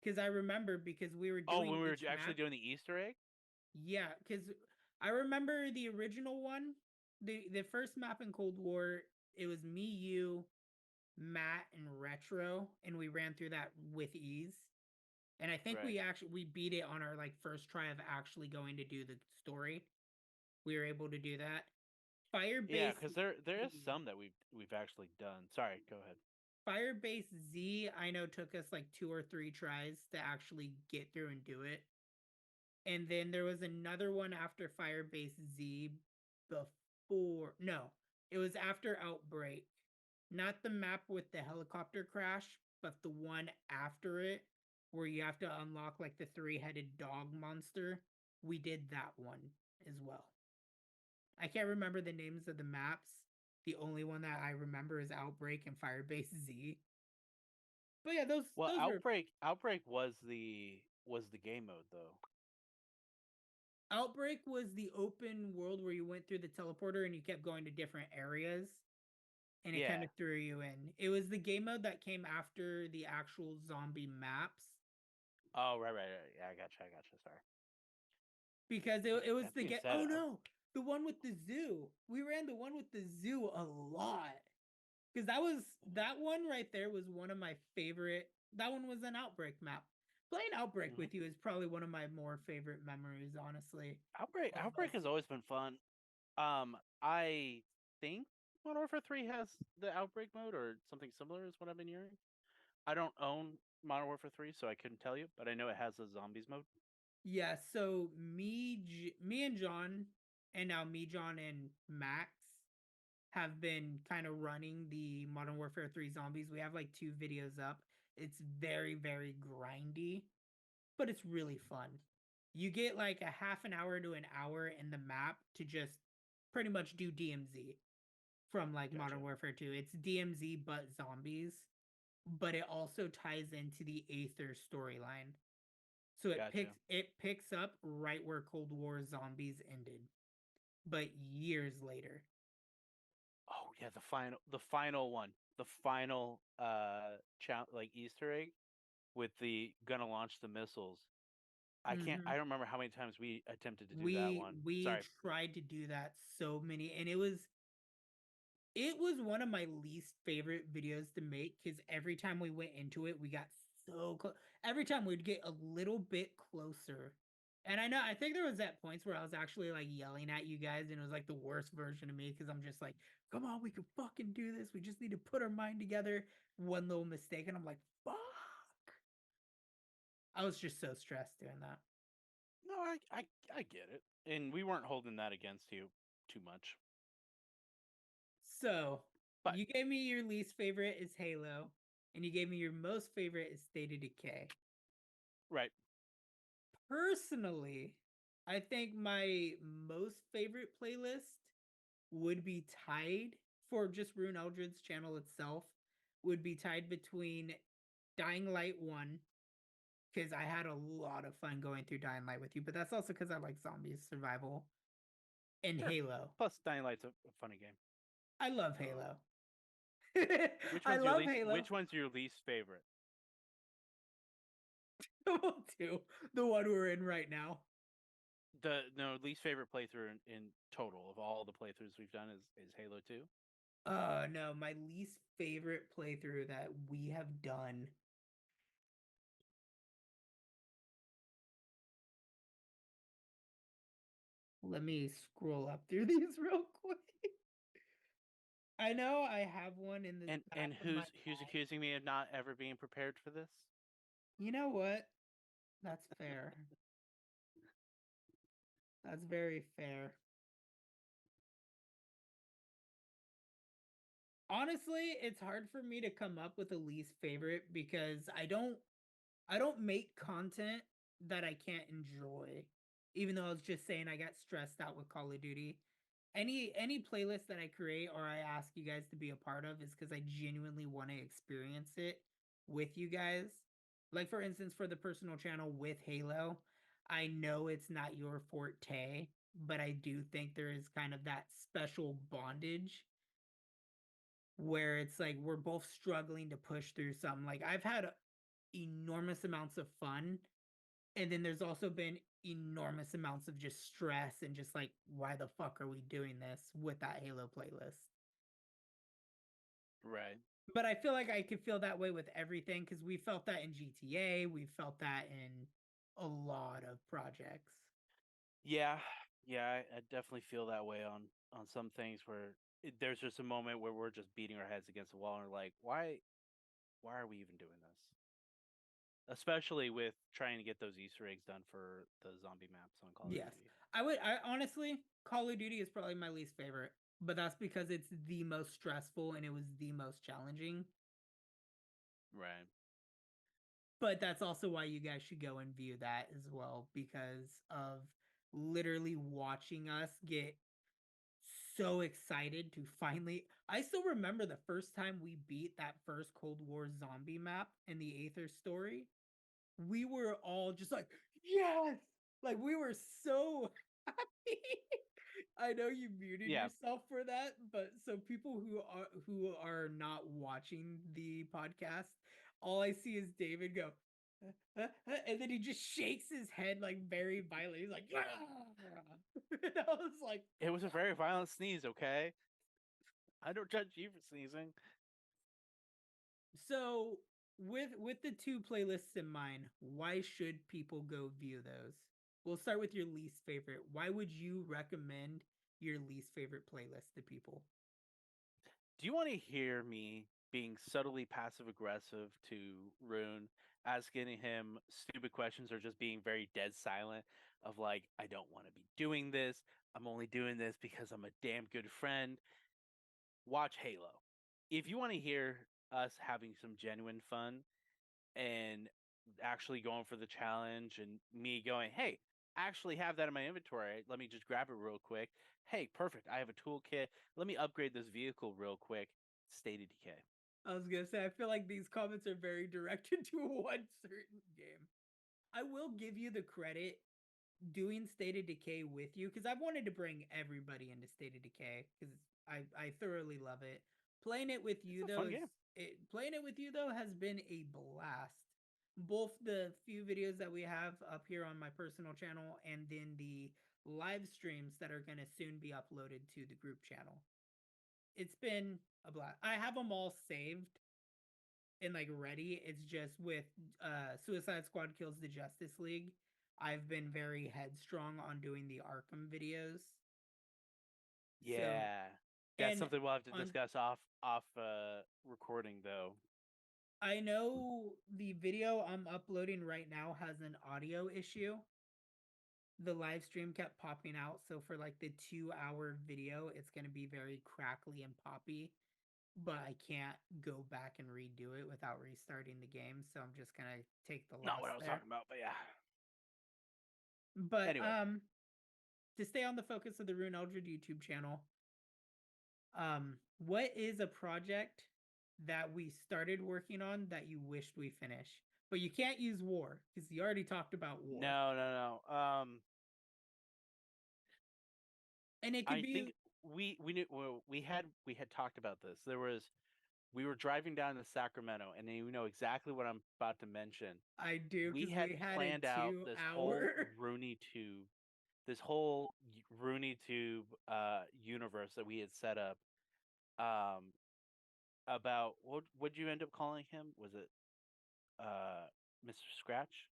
Because I remember because we were Oh, doing when we were each actually map. doing the Easter egg? Yeah, because I remember the original one, the first map in Cold War. It was me, you, Matt, and Retro, and we ran through that with ease. And I think Right. we beat it on our like first try of actually going to do the story. We were able to do that. Yeah, Firebase because there is Z. some that we've actually done. Sorry, go ahead. Firebase Z, I know took us like 2 or 3 tries to actually get through and do it. And then there was another one after Firebase Z before. No, it was after Outbreak. Not the map with the helicopter crash, but the one after it where you have to unlock like the 3-headed dog monster. We did that one as well. I can't remember the names of the maps. The only one that I remember is Outbreak and Firebase Z. But yeah, Well, those were Outbreak was the game mode though. Outbreak was the open world where you went through the teleporter and you kept going to different areas and it kind Yeah. of threw you in. It was the game mode that came after the actual zombie maps Oh, right. Yeah, I gotcha. Sorry. because But it was that the being get. said, Oh no, the one with the zoo. We ran the one with the zoo a lot because that one right there was one of my favorite. That one was an Outbreak map. Playing Outbreak Mhm. with you is probably one of my more favorite memories, honestly. Of Outbreak has always been fun. I think Modern Warfare 3 has the Outbreak mode or something similar is what I've been hearing. I don't own Modern Warfare 3, so I couldn't tell you, but I know it has a zombies mode. Yeah, so me and John, and now me, John, and Max have been kind of running the Modern Warfare 3 zombies. We have like 2 videos up. It's very, very grindy, but it's really fun. You get like a half an hour to an hour in the map to just pretty much do DMZ from like Gotcha. Modern Warfare 2. It's DMZ but zombies, but it also ties into the Aether storyline. So Gotcha. it picks up right where Cold War zombies ended, but years later. Oh yeah, the final one, the final like Easter egg with the gonna launch the missiles. I Mm-hmm. don't remember how many times we attempted to do that We one. we Sorry. tried to do that so many, and it was one of my least favorite videos to make because every time we went into it, we got so close. Every time we'd get a little bit closer. And I think there was at points where I was actually like yelling at you guys, and it was like the worst version of me because I'm just like, come on, we can fucking do this. We just need to put our mind together. One little mistake, and I'm like, fuck. I was just so stressed doing that. No, I get it, and we weren't holding that against you too much. So But you gave me your least favorite is Halo, and you gave me your most favorite is State of Decay. right, Personally, I think my most favorite playlist would be tied for just Rune Eldred's channel itself, would be tied between Dying Light 1, because I had a lot of fun going through Dying Light with you, but that's also because I like zombies, survival, and sure. Halo. Plus, Dying Light's a funny game. I love Um, Halo. which I one's your love least? Halo. Which one's your least favorite? We'll do the one we're in right now. The no least favorite playthrough in total of all the playthroughs we've done is Halo 2. No, my least favorite playthrough that we have done. Let me scroll up through these real quick. I know I have one in the back And of my who's mind. accusing me of not ever being prepared for this? You know what? That's fair. That's very fair. Honestly, it's hard for me to come up with a least favorite because I don't make content that I can't enjoy. Even though I was just saying I got stressed out with Call of Duty. Any playlist that I create or I ask you guys to be a part of is because I genuinely want to experience it with you guys. Like for instance, for the personal channel with Halo, I know it's not your forte, but I do think there is kind of that special bondage where it's like we're both struggling to push through something. Like I've had enormous amounts of fun, and then there's also been enormous amounts of just stress and just like why the fuck are we doing this with that Halo playlist. Right. But I feel like I could feel that way with everything because we felt that in GTA, we felt that in a lot of projects. Yeah, yeah, I definitely feel that way on some things where there's just a moment where we're just beating our heads against the wall and we're like, why are we even doing this? Especially with trying to get those Easter eggs done for the zombie maps on Call of Yes. Duty. I honestly, Call of Duty is probably my least favorite, but that's because it's the most stressful and it was the most challenging. Right. But that's also why you guys should go and view that as well because of literally watching us get so excited to finally. I still remember the first time we beat that first Cold War zombie map in the Aether story. We were all just like, yes! Like we were so happy. I know you muted Yeah, yourself for that, but so people who are not watching the podcast, all I see is David go, and then he just shakes his head like very violently. He's like, yeah. And I was like, it was a very violent sneeze, okay? I don't judge you for sneezing. so with the 2 playlists in mind, why should people go view those? We'll start with your least favorite. Why would you recommend your least favorite playlist to people? Do you want to hear me being subtly passive aggressive to Rune, asking him stupid questions or just being very dead silent of like, I don't want to be doing this. I'm only doing this because I'm a damn good friend. watch Halo. If you want to hear us having some genuine fun and actually going for the challenge and me going, hey, I actually have that in my inventory. Let me just grab it real quick. Hey, perfect. I have a toolkit. Let me upgrade this vehicle real quick. State of Decay. I was gonna say, I feel like these comments are very directed to one certain game. I will give you the credit doing State of Decay with you because I've wanted to bring everybody into State of Decay because I thoroughly love it. Playing it with you It's a though fun game. playing it with you though has been a blast. Both the few videos that we have up here on my personal channel and then the live streams that are going to soon be uploaded to the group channel. It's been a blast. I have them all saved and like ready. It's just with Suicide Squad Kills the Justice League. I've been very headstrong on doing the Arkham videos. So Yeah. That's and something we'll have to on discuss off recording though. I know the video I'm uploading right now has an audio issue. The live stream kept popping out, so for like the 2-hour video, it's going to be very crackly and poppy. But I can't go back and redo it without restarting the game, so I'm just gonna take the loss. Not what I was there. talking about, but yeah. But Anyway. To stay on the focus of the Ryunn Eldred YouTube channel, what is a project that we started working on that you wished we finished? But you can't use war because you already talked about war. No. And it could be. I think we knew we had talked about this. We were driving down to Sacramento, and you know exactly what I'm about to mention. I do We because had we had planned a out this whole 2-hour. Ryunnie Tube, this whole Ryunnie Tube universe that we had set up. About what would you end up calling him? Was it Mr. Scratch?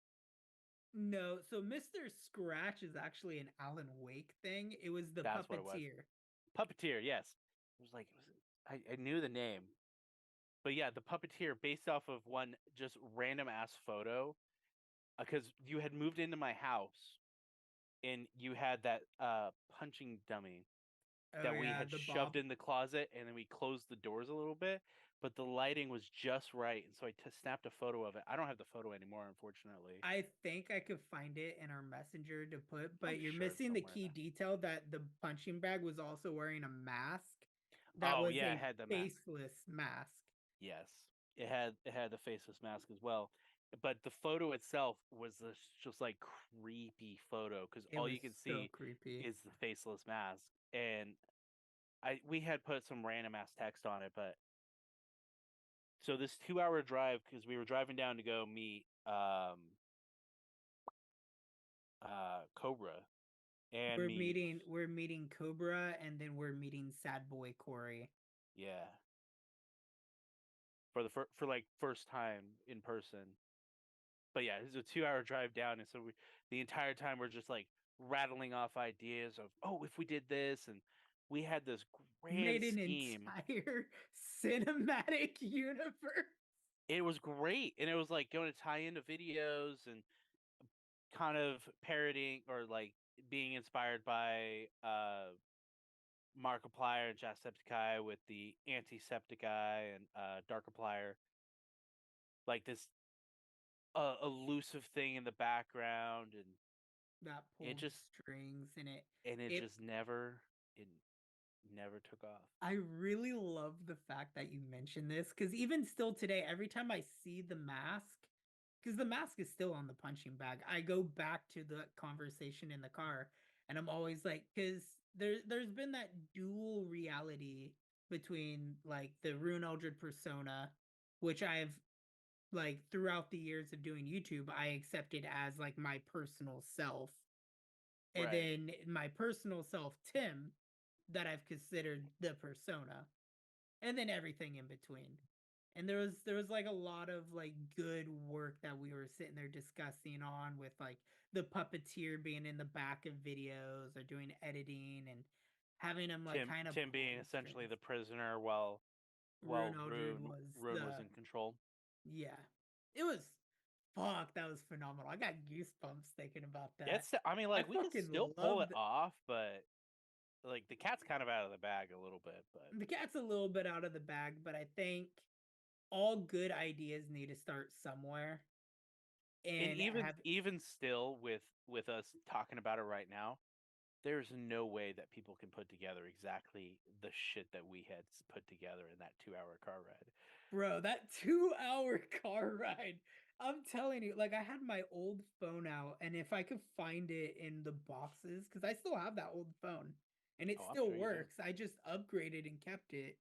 No, so Mr. Scratch is actually an Alan Wake thing. It was the That's what it was. puppeteer. Puppeteer, yes. It was like I knew the name. But yeah, the puppeteer based off of one just random ass photo. Because you had moved into my house and you had that punching dummy that we had shoved in the closet, and then we closed the doors a little bit, but the lighting was just right, and so I snapped a photo of it. I don't have the photo anymore, unfortunately. I think I could find it in our messenger to put, but you're sure missing the key detail that the punching bag was also wearing a mask. That was it a had the faceless mask. Yes, it had the faceless mask as well. But the photo itself was this just like creepy photo because all you can see is the faceless mask, and we had put some random ass text on it, but so this 2-hour drive because we were driving down to go meet Cobra, and we're meeting Cobra, and then we're meeting Sad Boy Corey. Yeah, for like first time in person. But yeah, it's a 2-hour drive down, and so the entire time we're just like rattling off ideas of, oh, if we did this, and we had this grand scheme. Entire cinematic universe. It was great, and it was like going to tie into videos and kind of parodying or like being inspired by Markiplier and Jacksepticeye with the Antisepticeye and Darkiplier. Like this elusive thing in the background, and that pulled strings in it, and it just never took off. I really love the fact that you mentioned this because even still today, every time I see the mask, because the mask is still on the punching bag, I go back to the conversation in the car, and I'm always like, because there's been that dual reality between like the Ryunn Eldred persona, which I've like throughout the years of doing YouTube, I accepted as like my personal self. And then my personal self, Tim, that I've considered the persona. And then everything in between. And there was like a lot of like good work that we were sitting there discussing on with like the puppeteer being in the back of videos or doing editing and having him like kind of Tim being essentially the prisoner while Ryunn was in control. Yeah. It was that was phenomenal. I got goosebumps thinking about that. I mean, like we could still pull it off, but like the cat's kind of out of the bag a little bit, but The cat's a little bit out of the bag, but I think all good ideas need to start somewhere. and And even still with us talking about it right now, there's no way that people can put together exactly the shit that we had put together in that 2-hour car ride. bro, that 2-hour car ride. I'm telling you, like I had my old phone out, and if I could find it in the boxes, because I still have that old phone and it Oh, I'm still sure you do. works. I just upgraded and kept it.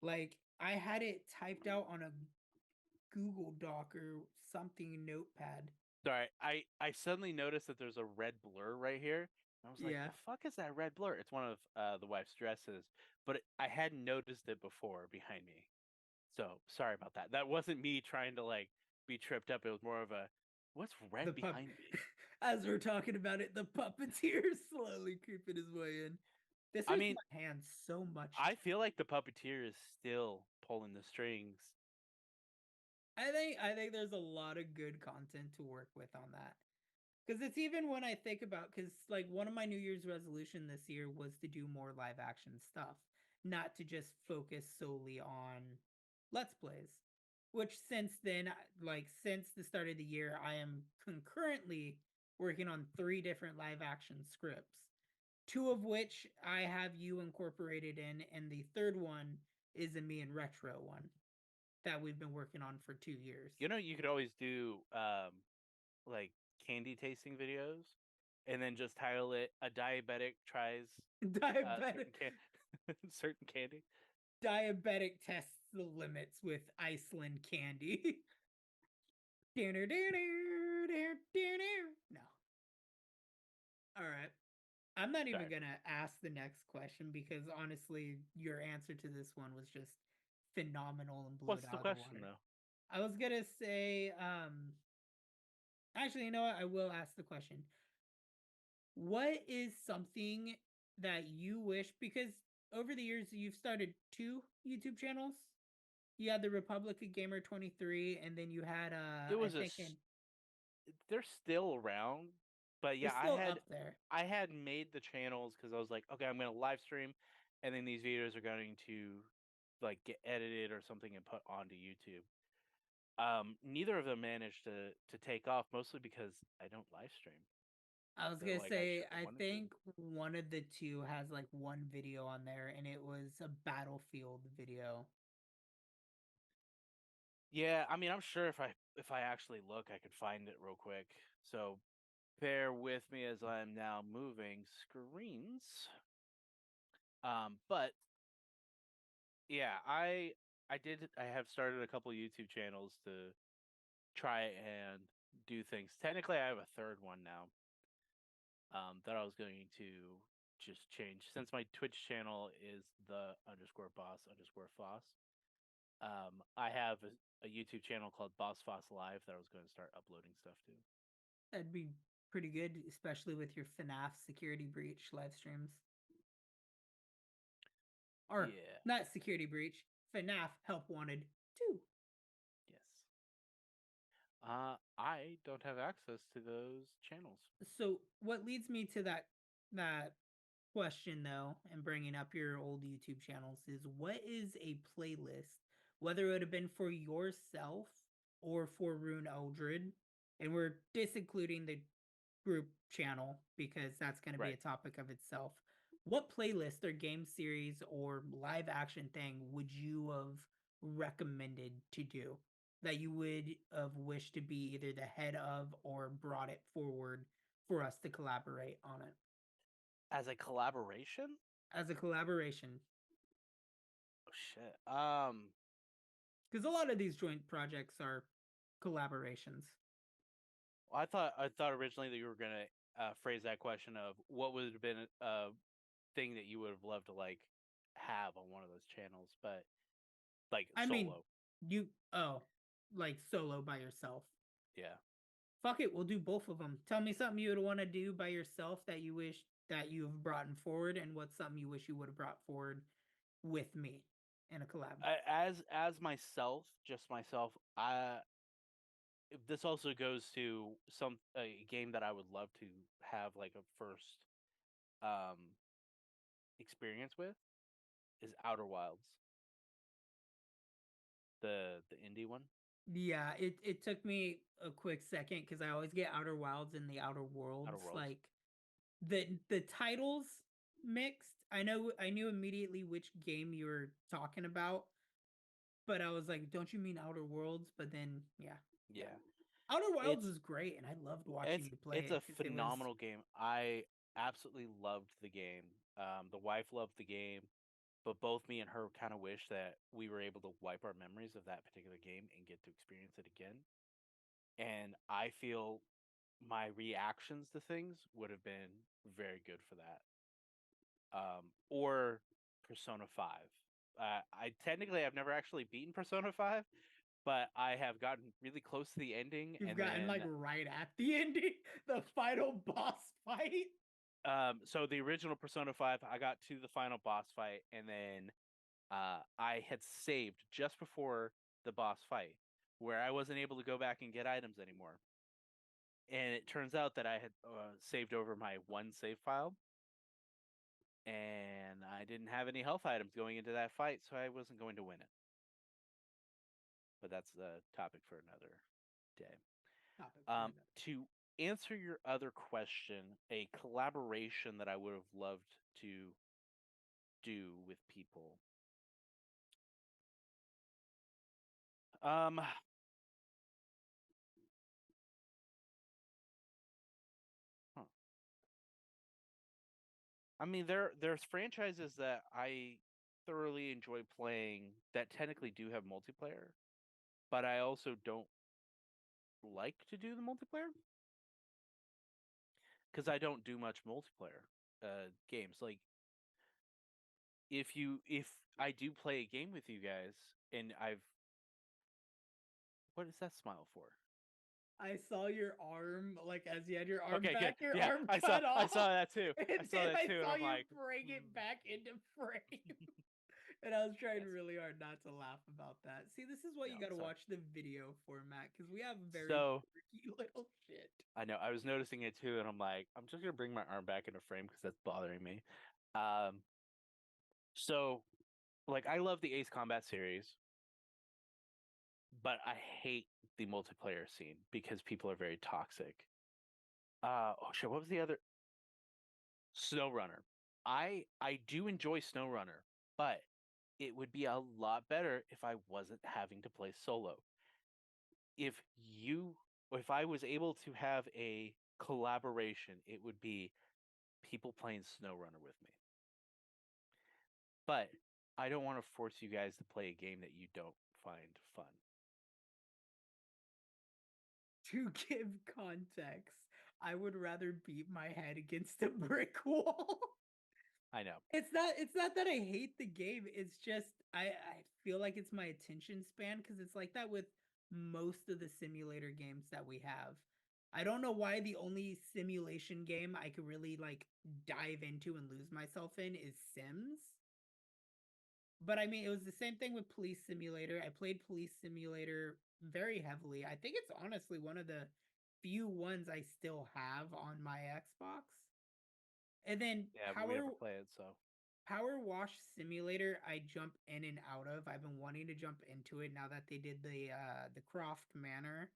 Like I had it typed out on a Google Doc or something notepad. Sorry, I suddenly noticed that there's a red blur right here. I was like, Yeah. the fuck is that red blur? It's one of the wife's dresses, but I hadn't noticed it before behind me. So sorry about that. That wasn't me trying to like be tripped up. It was more of a what's red The pup behind me? as we're talking about it, the puppeteer is slowly creeping his way in. This I hurts mean, my hands so much. I feel like the puppeteer is still pulling the strings. I think there's a lot of good content to work with on that. Because it's even when I think about, because like one of my New Year's resolution this year was to do more live action stuff, not to just focus solely on Let's Plays. Which since then, like since the start of the year, I am concurrently working on 3 different live action scripts. 2 of which I have you incorporated in, and the third one is a me and retro one that we've been working on for 2 years. You know, you could always do like candy tasting videos, and then just title it "A Diabetic Tries Diabetic Certain certain candy." diabetic tests the limits with Iceland candy. No. All right. I'm not even Sorry. going to ask the next question because honestly, your answer to this one was just phenomenal and blew What's it the out of the question water. though? I was going to say, actually, you know what? I will ask the question. What is something that you wish, because over the years you've started 2 YouTube channels? You had the Republic of Gamer 23, and then you had It I was think they're still around, but they're yeah, still up there. I had made the channels because I was like, okay, I'm gonna live stream, and then these videos are going to like get edited or something and put onto YouTube. Neither of them managed to take off, mostly because I don't live stream. I was So gonna like I say, should have I wanted to. think one of the 2 has like one video on there, and it was a Battlefield video. Yeah, I mean, I'm sure if I actually look, I could find it real quick. So bear with me as I'm now moving screens. But yeah, I have started a couple YouTube channels to try and do things. Technically, I have a third one now. That I was going to just change since my Twitch channel is the underscore boss underscore foss. I have a YouTube channel called BossFoss Live that I was going to start uploading stuff to. That'd be pretty good, especially with your FNAF security breach live streams. Or Yeah. not security breach, FNAF help wanted 2. Yes. I don't have access to those channels. So what leads me to that question though, and bringing up your old YouTube channels, is what is a playlist, whether it would have been for yourself or for Ryunn Eldred, and we're disincluding the group channel because that's going to be Right. a topic of itself. What playlist or game series or live action thing would you have recommended to do that you would have wished to be either the head of or brought it forward for us to collaborate on it As a collaboration? as a collaboration? Oh shit. Because a lot of these joint projects are collaborations. I thought originally that you were gonna phrase that question of what would have been a thing that you would have loved to like have on one of those channels, but like I mean, solo. you like solo by yourself. Yeah. Fuck it, we'll do both of them. Tell me something you would want to do by yourself that you wish that you've brought forward, and what's something you wish you would have brought forward with me in a collab. As myself, just myself, this also goes to a game that I would love to have like a first um experience with is Outer Wilds. The indie one. Yeah, it took me a quick second because I always get Outer Wilds and the Outer Worlds. Worlds. Like the titles mixed. I knew immediately which game you were talking about, but I was like, don't you mean Outer Worlds? But then Yeah. Outer Wilds It's- was great, and I loved watching you play It's it. a 'Cause it was- phenomenal game. I absolutely loved the game. The wife loved the game, but both me and her kind of wish that we were able to wipe our memories of that particular game and get to experience it again. And I feel my reactions to things would have been very good for that. Or Persona 5. I've never actually beaten Persona 5, but I have gotten really close to the ending. You've and gotten then, like right at the ending, the final boss fight. So the original Persona 5, I got to the final boss fight, and then I had saved just before the boss fight, where I wasn't able to go back and get items anymore. And it turns out that I had saved over my one save file, and I didn't have any health items going into that fight, so I wasn't going to win it. But that's a topic for another day. To answer your other question, a collaboration that I would have loved to do with people. I mean, there's franchises that I thoroughly enjoy playing that technically do have multiplayer, but I also don't like to do the multiplayer because I don't do much multiplayer games. Like, if I do play a game with you guys, and what is that smile for? I saw your arm, like as you had your arm Okay, back, good. your Yeah, arm I cut off. I saw that too. And I saw then that too, and I saw I'm you like, bring it back into frame. And I was trying Yes. really hard not to laugh about that. See, this is why you No, got to sorry. watch the video format because we have very So- quirky little shit. I know. I was noticing it too, and I'm like, I'm just gonna bring my arm back into frame because that's bothering me. So, like, I love the Ace Combat series, but I hate the multiplayer scene because people are very toxic. Oh shit! What was the other? SnowRunner. I do enjoy SnowRunner, but it would be a lot better if I wasn't having to play solo. If I was able to have a collaboration, it would be people playing SnowRunner with me. But I don't want to force you guys to play a game that you don't find fun. To give context, I would rather beat my head against a brick wall. I know. It's not that I hate the game. It's just I feel like it's my attention span because it's like that with most of the simulator games that we have. I don't know why the only simulation game I could really like dive into and lose myself in is Sims. But I mean, it was the same thing with Police Simulator. I played Police Simulator very heavily. I think it's honestly one of the few ones I still have on my Xbox. And then Yeah, but we never play it, so. Power Wash Simulator, I jump in and out of. I've been wanting to jump into it now that they did the Croft Manor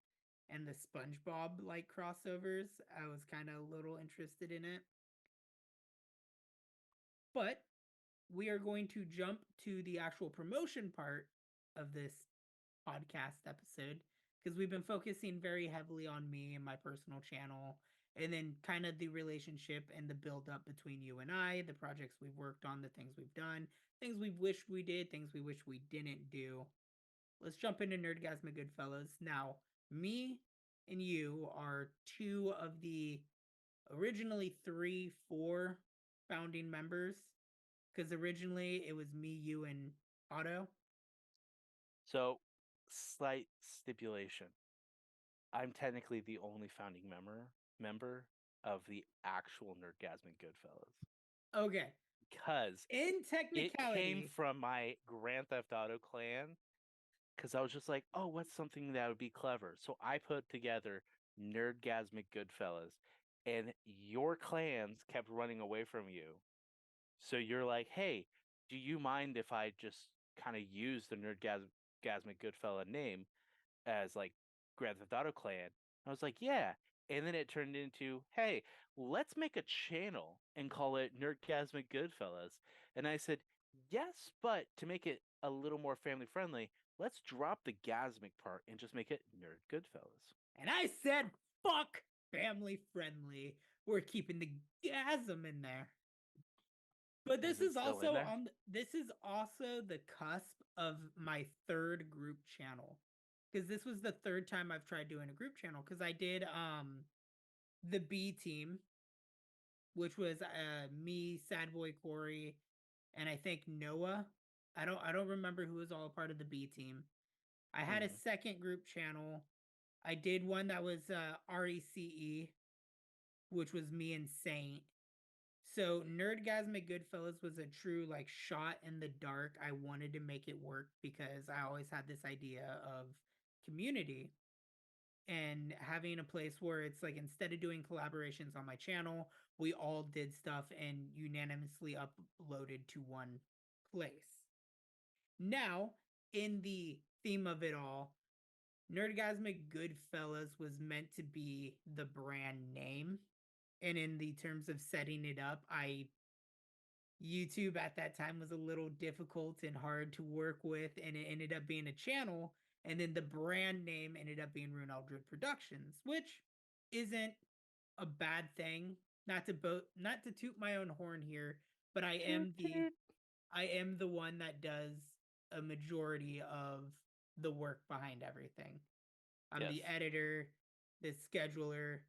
and the SpongeBob like crossovers. I was kind of a little interested in it. But we are going to jump to the actual promotion part of this podcast episode because we've been focusing very heavily on me and my personal channel and then kind of the relationship and the build up between you and I, the projects we've worked on, the things we've done, things we wish we did, things we wish we didn't do. Let's jump into NerdgazmicGoodfellas. Now, me and you are two of the originally 4 founding members because originally it was me, you, and Otto. So, slight stipulation. I'm technically the only founding member of the actual Nerdgasmic Goodfellas. Okay. Because in technicality, it came from my Grand Theft Auto clan. Because I was just like, oh, what's something that would be clever? So I put together Nerdgasmic Goodfellas, and your clans kept running away from you. So you're like, hey, do you mind if I just kind of use the Nerdgasmic Goodfella name as like Grand Theft Auto Clan? I was like, yeah. And then it turned into, hey, let's make a channel and call it Nerdgasmic Goodfellas. And I said, yes, but to make it a little more family friendly, let's drop the gasmic part and just make it Nerd Goodfellas. And I said, fuck family friendly. We're keeping the gasm in there. But this Is it is still in also there? this is also the cusp of my third group channel. Because this was the third time I've tried doing a group channel. Because I did the B team, which was me, Sad Boy Corey, and I think Noah. I don't remember who was all a part of the B team. I had a Mhm. second group channel. I did one that was RECE, which was me and Saint. So Nerdgasmic Goodfellas was a true like shot in the dark. I wanted to make it work because I always had this idea of community and having a place where it's like instead of doing collaborations on my channel, we all did stuff and unanimously uploaded to one place. Now, in the theme of it all, Nerdgasmic Goodfellas was meant to be the brand name. And in the terms of setting it up, YouTube at that time was a little difficult and hard to work with, and it ended up being a channel. And then the brand name ended up being Eldred Productions, which isn't a bad thing. Not to toot my own horn here, but I am the one that does a majority of the work behind everything. I'm the Yes. editor, the scheduler,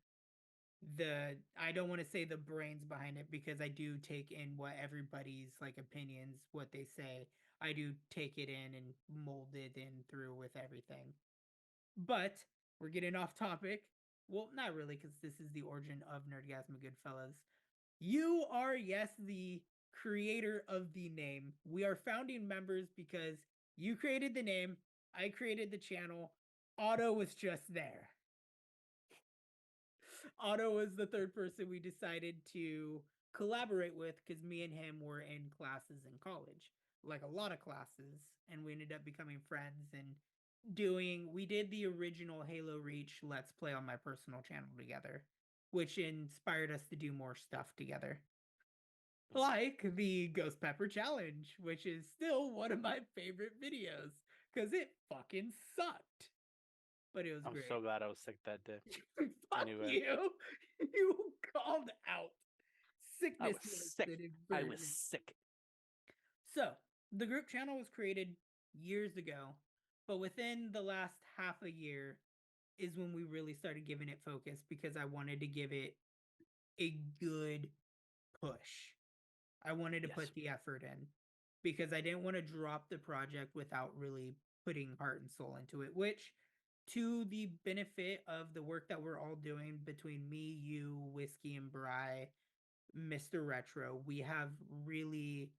I don't want to say the brains behind it because I do take in what everybody's like opinions, what they say. I do take it in and mold it in through with everything. But we're getting off topic. Well, not really, because this is the origin of Nerdgasm Goodfellas. You are, yes, the creator of the name. We are founding members because you created the name, I created the channel, Otto was just there. Otto was the third person we decided to collaborate with because me and him were in classes in college, like a lot of classes, and we ended up becoming friends and we did the original Halo Reach Let's Play on my personal channel together, which inspired us to do more stuff together. Like the Ghost Pepper Challenge, which is still one of my favorite videos because it fucking sucked. But it was I'm great. so glad I was sick that day. Fuck Anyway. you. You called out. I Sickness was sick. I was sick. So, the group channel was created years ago, but within the last half a year is when we really started giving it focus because I wanted to give it a good push. I wanted to put the effort in because I didn't want to drop the project without really putting heart and soul into it, which to the benefit of the work that we're all doing between me, you, Whiskey and Bry, Mr. Retro, we have really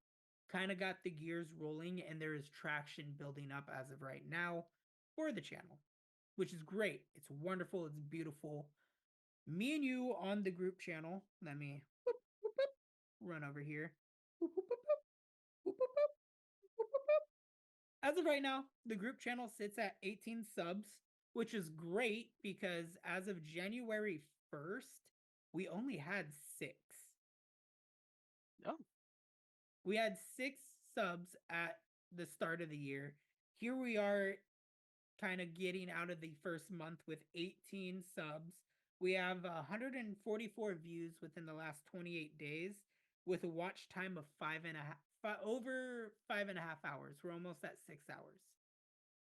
kind of got the gears rolling and there is traction building up as of right now for the channel, which is great. It's wonderful. It's beautiful. Me and you on the group channel. Let me run over here. As of right now, the group channel sits at 18 subs, which is great because as of January 1st, we only had 6. Oh. We had 6 subs at the start of the year. Here we are kind of getting out of the first month with 18 subs. We have 144 views within the last 28 days with a watch time of over 5.5 hours. We're almost at 6 hours,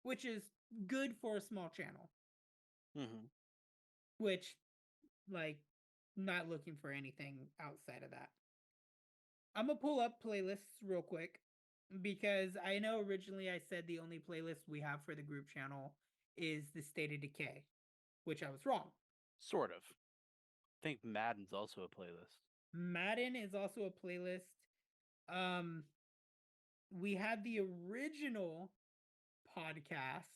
which is good for a small channel. Mm-hmm. Which, like, not looking for anything outside of that. I'm gonna pull up playlists real quick because I know originally I said the only playlist we have for the group channel is the State of Decay, which I was wrong. Sort of. I think Madden's also a playlist. Madden is also a playlist. We had the original podcast,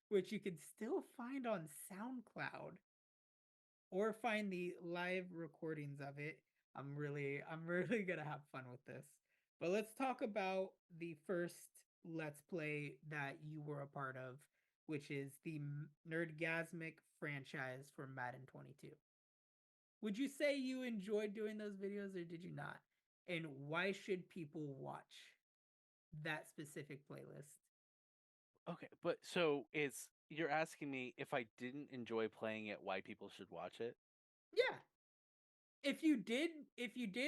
which you can still find on SoundCloud or find the live recordings of it. I'm really gonna have fun with this. But let's talk about the first Let's Play that you were a part of, which is the Nerdgasmic franchise for Madden 22. Would you say you enjoyed doing those videos or did you not? And why should people watch that specific playlist? Okay, but so you're asking me if I didn't enjoy playing it, why people should watch it? Yeah. If you did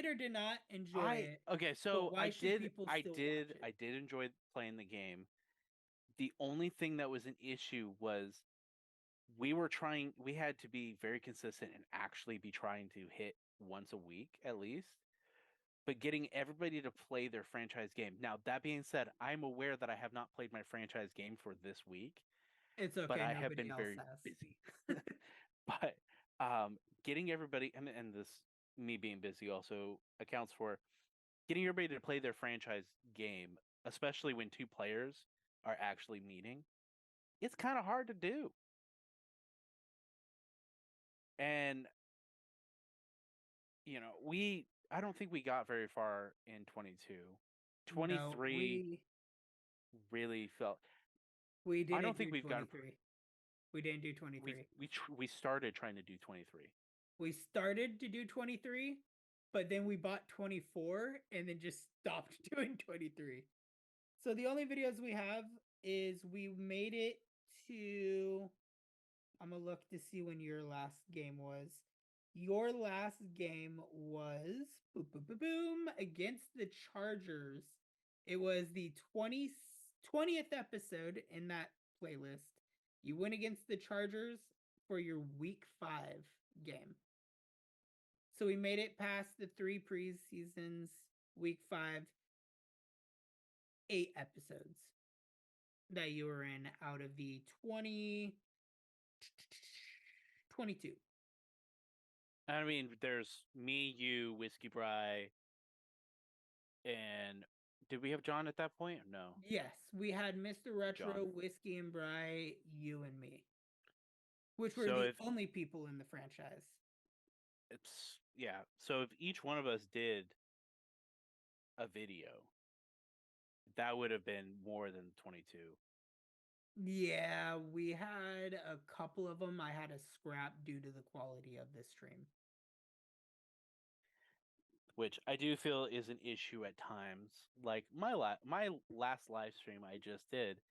or did not enjoy it, Okay, but so why should people still watch it? I did enjoy playing the game. The only thing that was an issue was we had to be very consistent and actually be trying to hit once a week at least, but getting everybody to play their franchise game. Now, that being said, I'm aware that I have not played my franchise game for this week, It's but okay, I have nobody been else very has. busy. But getting everybody, and this me being busy also accounts for getting everybody to play their franchise game, especially when two players are actually meeting. It's kind of hard to do. And I don't think we got very far in 22. No, 23 really felt. we I didn't don't think do we've gotten. 23. We didn't do 23. We started trying to do 23. We started to do 23, but then we bought 24 and then just stopped doing 23. So the only videos we have is we made it to. I'm gonna look to see when your last game was. Your last game was boom, boom, boom, boom, against the Chargers. It was the 20th episode in that playlist. You went against the Chargers for your week 5 game. So we made it past the 3 preseasons, week 5, 8 episodes that you were in out of the 22. I mean, there's me, you, Whiskey Bry, and did we have John at that point? No. Yes, we had Mr. Retro, John. Whiskey and Bry, you and me, which were So the if only people in the franchise. so if each one of us did a video, that would have been more than 22. Yeah, we had a couple of them I had to scrap due to the quality of this stream. Which I do feel is an issue at times. Like my last live stream I just did,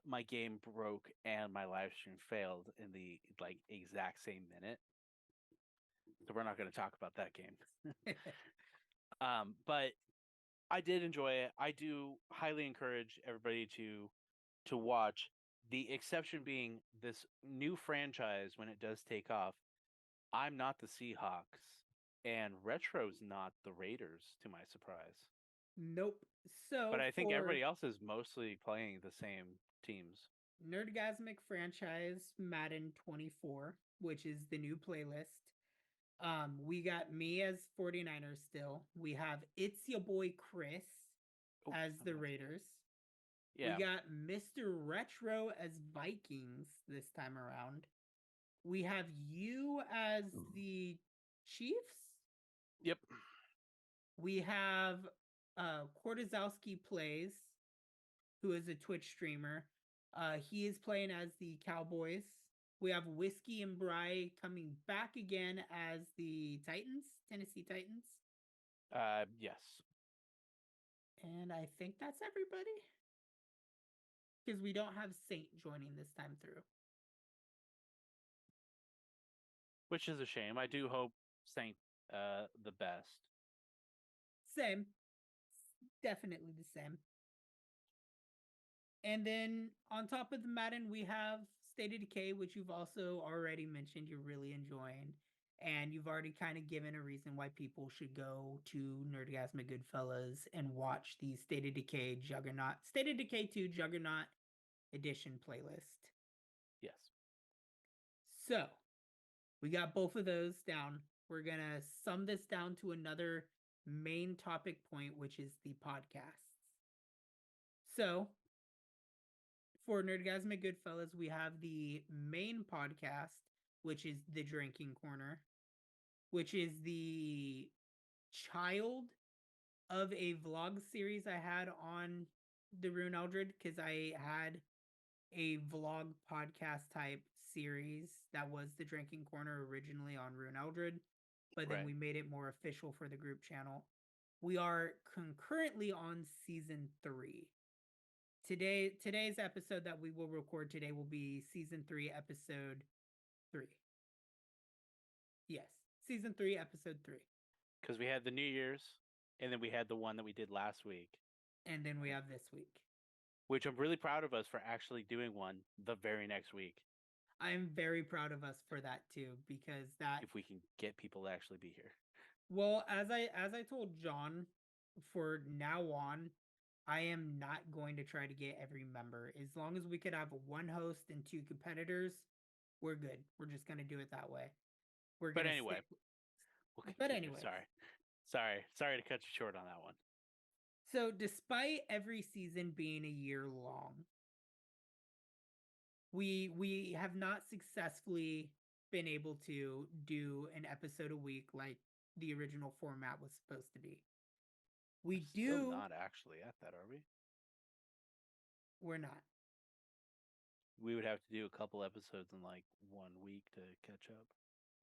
my game broke and my live stream failed in the exact same minute. So we're not going to talk about that game. But I did enjoy it. I do highly encourage everybody to watch. The exception being this new franchise when it does take off. I'm not the Seahawks, and Retro's not the Raiders, to my surprise. Nope. So, but I think everybody else is mostly playing the same teams. Nerdgasmic franchise Madden 24, which is the new playlist. We got me as 49ers still. We have It's Your Boy Chris as the Raiders. Yeah. We got Mr. Retro as Vikings this time around. We have you as the Chiefs. Yep. We have Kortozowski Plays, who is a Twitch streamer. He is playing as the Cowboys. We have Whiskey and Bry coming back again as the Titans, Tennessee Titans. Yes. And I think that's everybody. Because we don't have Saint joining this time through. Which is a shame. I do hope Saint the best. Same. Definitely the same. And then on top of the Madden, we have State of Decay, which you've also already mentioned you're really enjoying. And you've already kind of given a reason why people should go to NerdgazmicGoodfellas and watch the State of Decay Juggernaut, State of Decay 2 Juggernaut Edition playlist. Yes. So, we got both of those down. We're going to sum this down to another main topic point, which is the podcasts. So, for Nerdgasmic Goodfellas, we have the main podcast, which is The Drinking Corner, which is the child of a vlog series I had on the Ryunn Eldred, because I had a vlog podcast type series that was the Drinking Corner originally on Ryunn Eldred, but then Right. we made it more official for the group channel. We are concurrently on season 3. Today's episode that we will record today will be season 3, episode 3. Yes, season 3, episode 3. Because we had the New Year's, and then we had the one that we did last week, And then we have this week. which I'm really proud of us for actually doing one the very next week. I am very proud of us for that too, because that, If we can get people to actually be here. well, as I told John, for now on, I am not going to try to get every member. As long as we could have one host and 2 competitors, we're good. We're just gonna do it that way. We're But gonna anyway, stick- we'll But continue. anyways. Sorry to cut you short on that one. So despite every season being a year long, we have not successfully been able to do an episode a week like the original format was supposed to be. We Still do not actually at that, are we? We're not. We would have to do a couple episodes in like 1 week to catch up.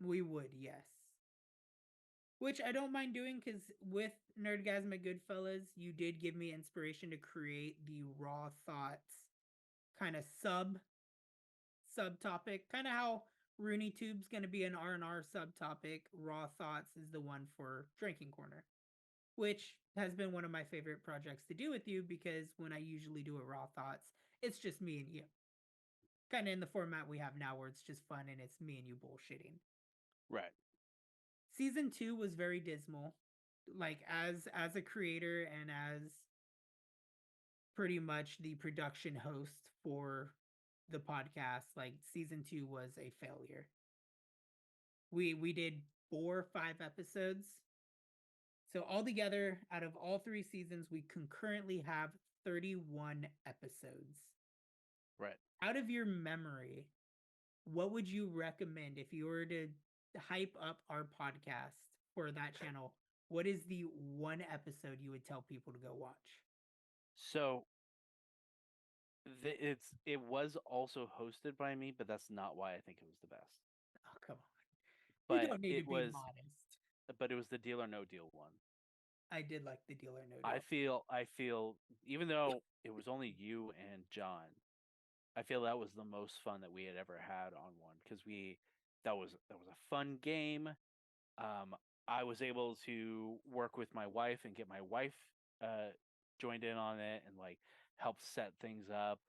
We would, yes. Which I don't mind doing, because with NerdgazmicGoodfellas, you did give me inspiration to create the Raw Thoughts kind of subtopic. Kind of how Ryunnie Tube's going to be an R&R subtopic. Raw Thoughts is the one for Drinking Corner, which has been one of my favorite projects to do with you, because when I usually do a Raw Thoughts, it's just me and you. Kind of in the format we have now, where it's just fun and it's me and you bullshitting. Right. Season 2 was very dismal. Like, as a creator and as pretty much the production host for the podcast, like, season 2 was a failure. We did 4 or 5 episodes. So altogether, out of all 3 seasons, we concurrently have 31 episodes. Right. Out of your memory, what would you recommend if you were to hype up our podcast for that channel? What is the one episode you would tell people to go watch? So it was also hosted by me, but that's not why I think it was the best. Oh, come on. But You don't need it to be was, modest. but it was the Deal or No Deal one. I did like the Deal or No Deal. I feel even though it was only you and John, I feel that was the most fun that we had ever had on one, because that was a fun game. I was able to work with my wife and get my wife joined in on it and like help set things up.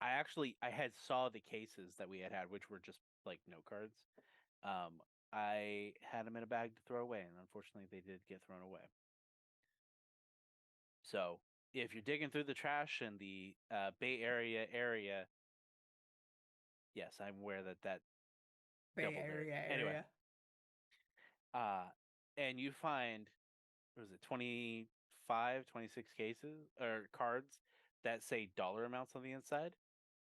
I had saw the cases that we had, which were just like note cards. I had them in a bag to throw away, and unfortunately they did get thrown away. So if you're digging through the trash in the Bay Area, yes, I'm aware that Bay doubled it. Area Anyway. area. And you find, what was it, 25, 26 cases or cards that say dollar amounts on the inside.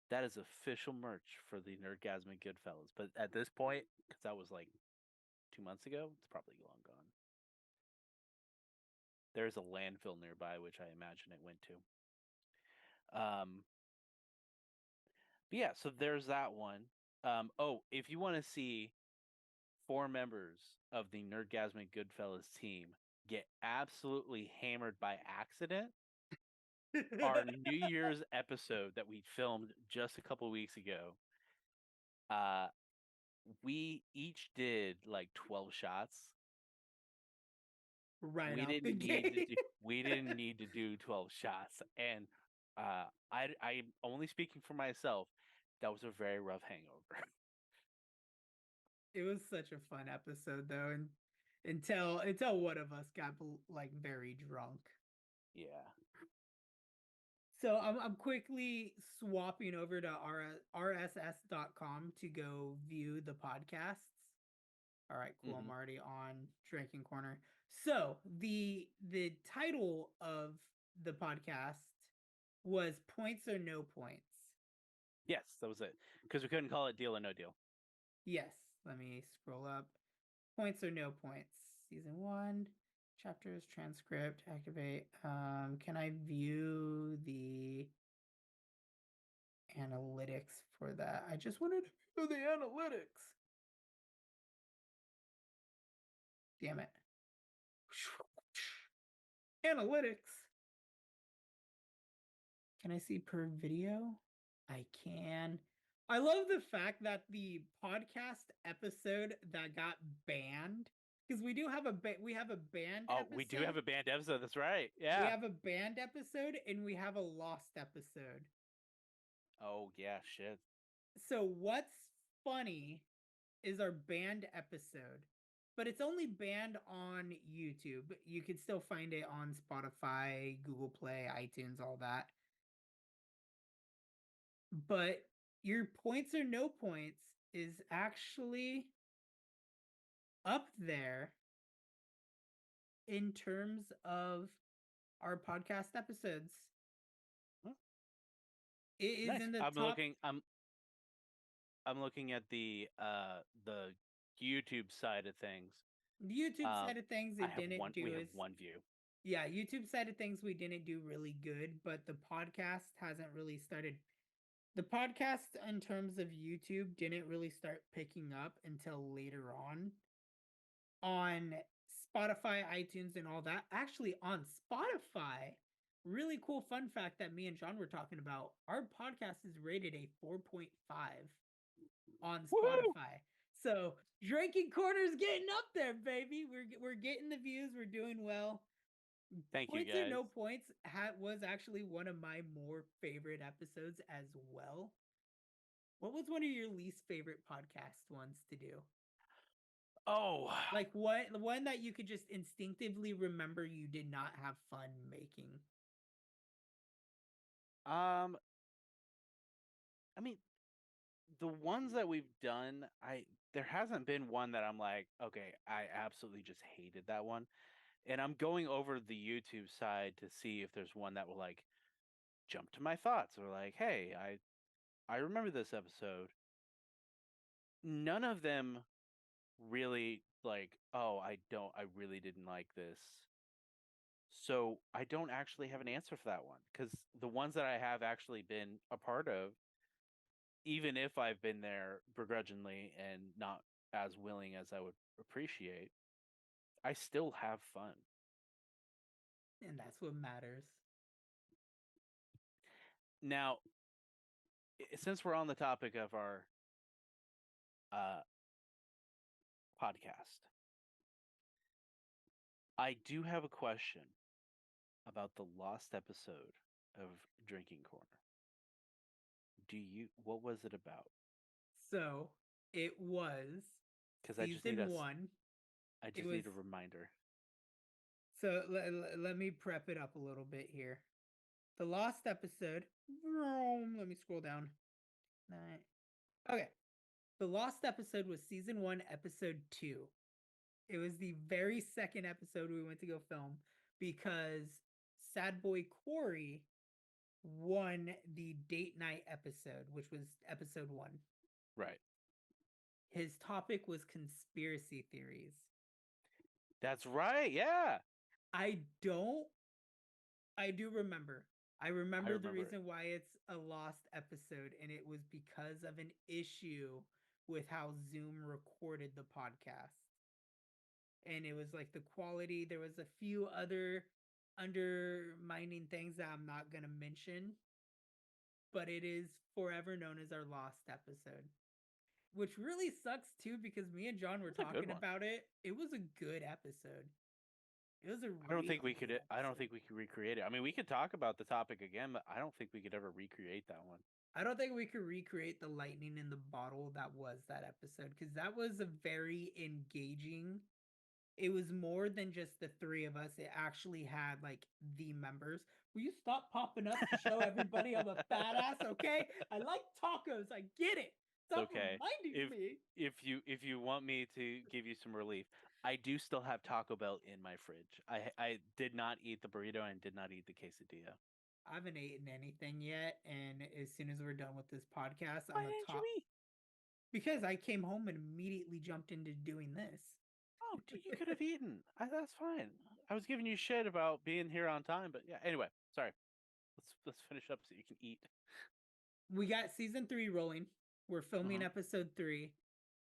That is official merch for the Nerdgasmic Goodfellas. But at this point, because that was like 2 months ago, it's probably long gone. There's a landfill nearby, which I imagine it went to. But yeah, so there's that one. If you want to see 4 members of the Nerdgasmic Goodfellas team get absolutely hammered by accident, our New Year's episode that we filmed just a couple weeks ago, we each did like 12 shots. Right We off the didn't need to gate. we didn't need to do 12 shots, and I'm only speaking for myself. That was a very rough hangover. It was such a fun episode, though, and until one of us got like very drunk. Yeah. So I'm quickly swapping over to rss.com to go view the podcasts. All right, cool. I'm already on Drinking Corner. So the title of the podcast was Points or No Points. Yes, that was it. Because we couldn't call it Deal or No Deal. Yes. Let me scroll up. Points or No Points. Season 1. Chapters, transcript, activate. Can I view the analytics for that? I just wanted to view the analytics. Damn it. Analytics. Can I see per video? I can. I love the fact that the podcast episode that got banned, because we do have a we have a banned episode. We do have a banned episode. That's right. Yeah. We have a banned episode and we have a lost episode. Oh yeah, shit. So what's funny is our banned episode, but it's only banned on YouTube. You can still find it on Spotify, Google Play, iTunes, all that. But your points or no points is actually up there in terms of our podcast episodes. Huh? It is Nice. in the I'm top. I'm looking at the YouTube side of things. The YouTube side of things, we have one view. Yeah, YouTube side of things, we didn't do really good, but the podcast hasn't really started. The podcast, in terms of YouTube, didn't really start picking up until later on Spotify, iTunes, and all that. Actually, on Spotify, really cool fun fact that me and John were talking about, our podcast is rated a 4.5 on Spotify. So Drinking Corner's getting up there, baby. We're getting the views. We're doing well. Thank you, guys. Points or no points was actually one of my more favorite episodes as well. What was one of your least favorite podcast ones to do? Oh, like what one that you could just instinctively remember you did not have fun making? I mean, the ones that we've done, there hasn't been one that I'm like, okay, I absolutely just hated that one. And I'm going over the YouTube side to see if there's one that will like jump to my thoughts or like, hey, I remember this episode. None of them really like, oh, I really didn't like this. So I don't actually have an answer for that one, because the ones that I have actually been a part of, even if I've been there begrudgingly and not as willing as I would appreciate, I still have fun. And that's what matters. Now, since we're on the topic of our podcast, I do have a question about the lost episode of Drinking Corner. What was it about? So it was because I just need one. I just need a reminder. So let me prep it up a little bit here. The lost episode. Let me scroll down. Okay. The lost episode was season 1, episode 2. It was the very second episode we went to go film because Sad Boy Corey won the date night episode, which was episode 1. Right. His topic was conspiracy theories. That's right. Yeah. I do remember. I remember the reason why it's a lost episode, and it was because of an issue with how Zoom recorded the podcast. And it was like the quality. There was a few other undermining things that I'm not going to mention, but it is forever known as our lost episode, which really sucks too, because me and John were talking about it. It was a good episode. It was I don't think we could recreate it. I mean, we could talk about the topic again, but I don't think we could ever recreate that one. I don't think we could recreate the lightning in the bottle that was that episode, because that was a very engaging. It was more than just the three of us. It actually had like the members. Will you stop popping up to show everybody I'm a badass? Okay, I like tacos. I get it. Stop reminding me. If you want me to give you some relief, I do still have Taco Bell in my fridge. I did not eat the burrito and did not eat the quesadilla. I haven't eaten anything yet, and as soon as we're done with this podcast, Why didn't you eat? Because I came home and immediately jumped into doing this. Oh, you could have eaten. That's fine. I was giving you shit about being here on time, but yeah. Anyway, sorry. Let's finish up so you can eat. We got season 3 rolling. We're filming Mhm. episode 3.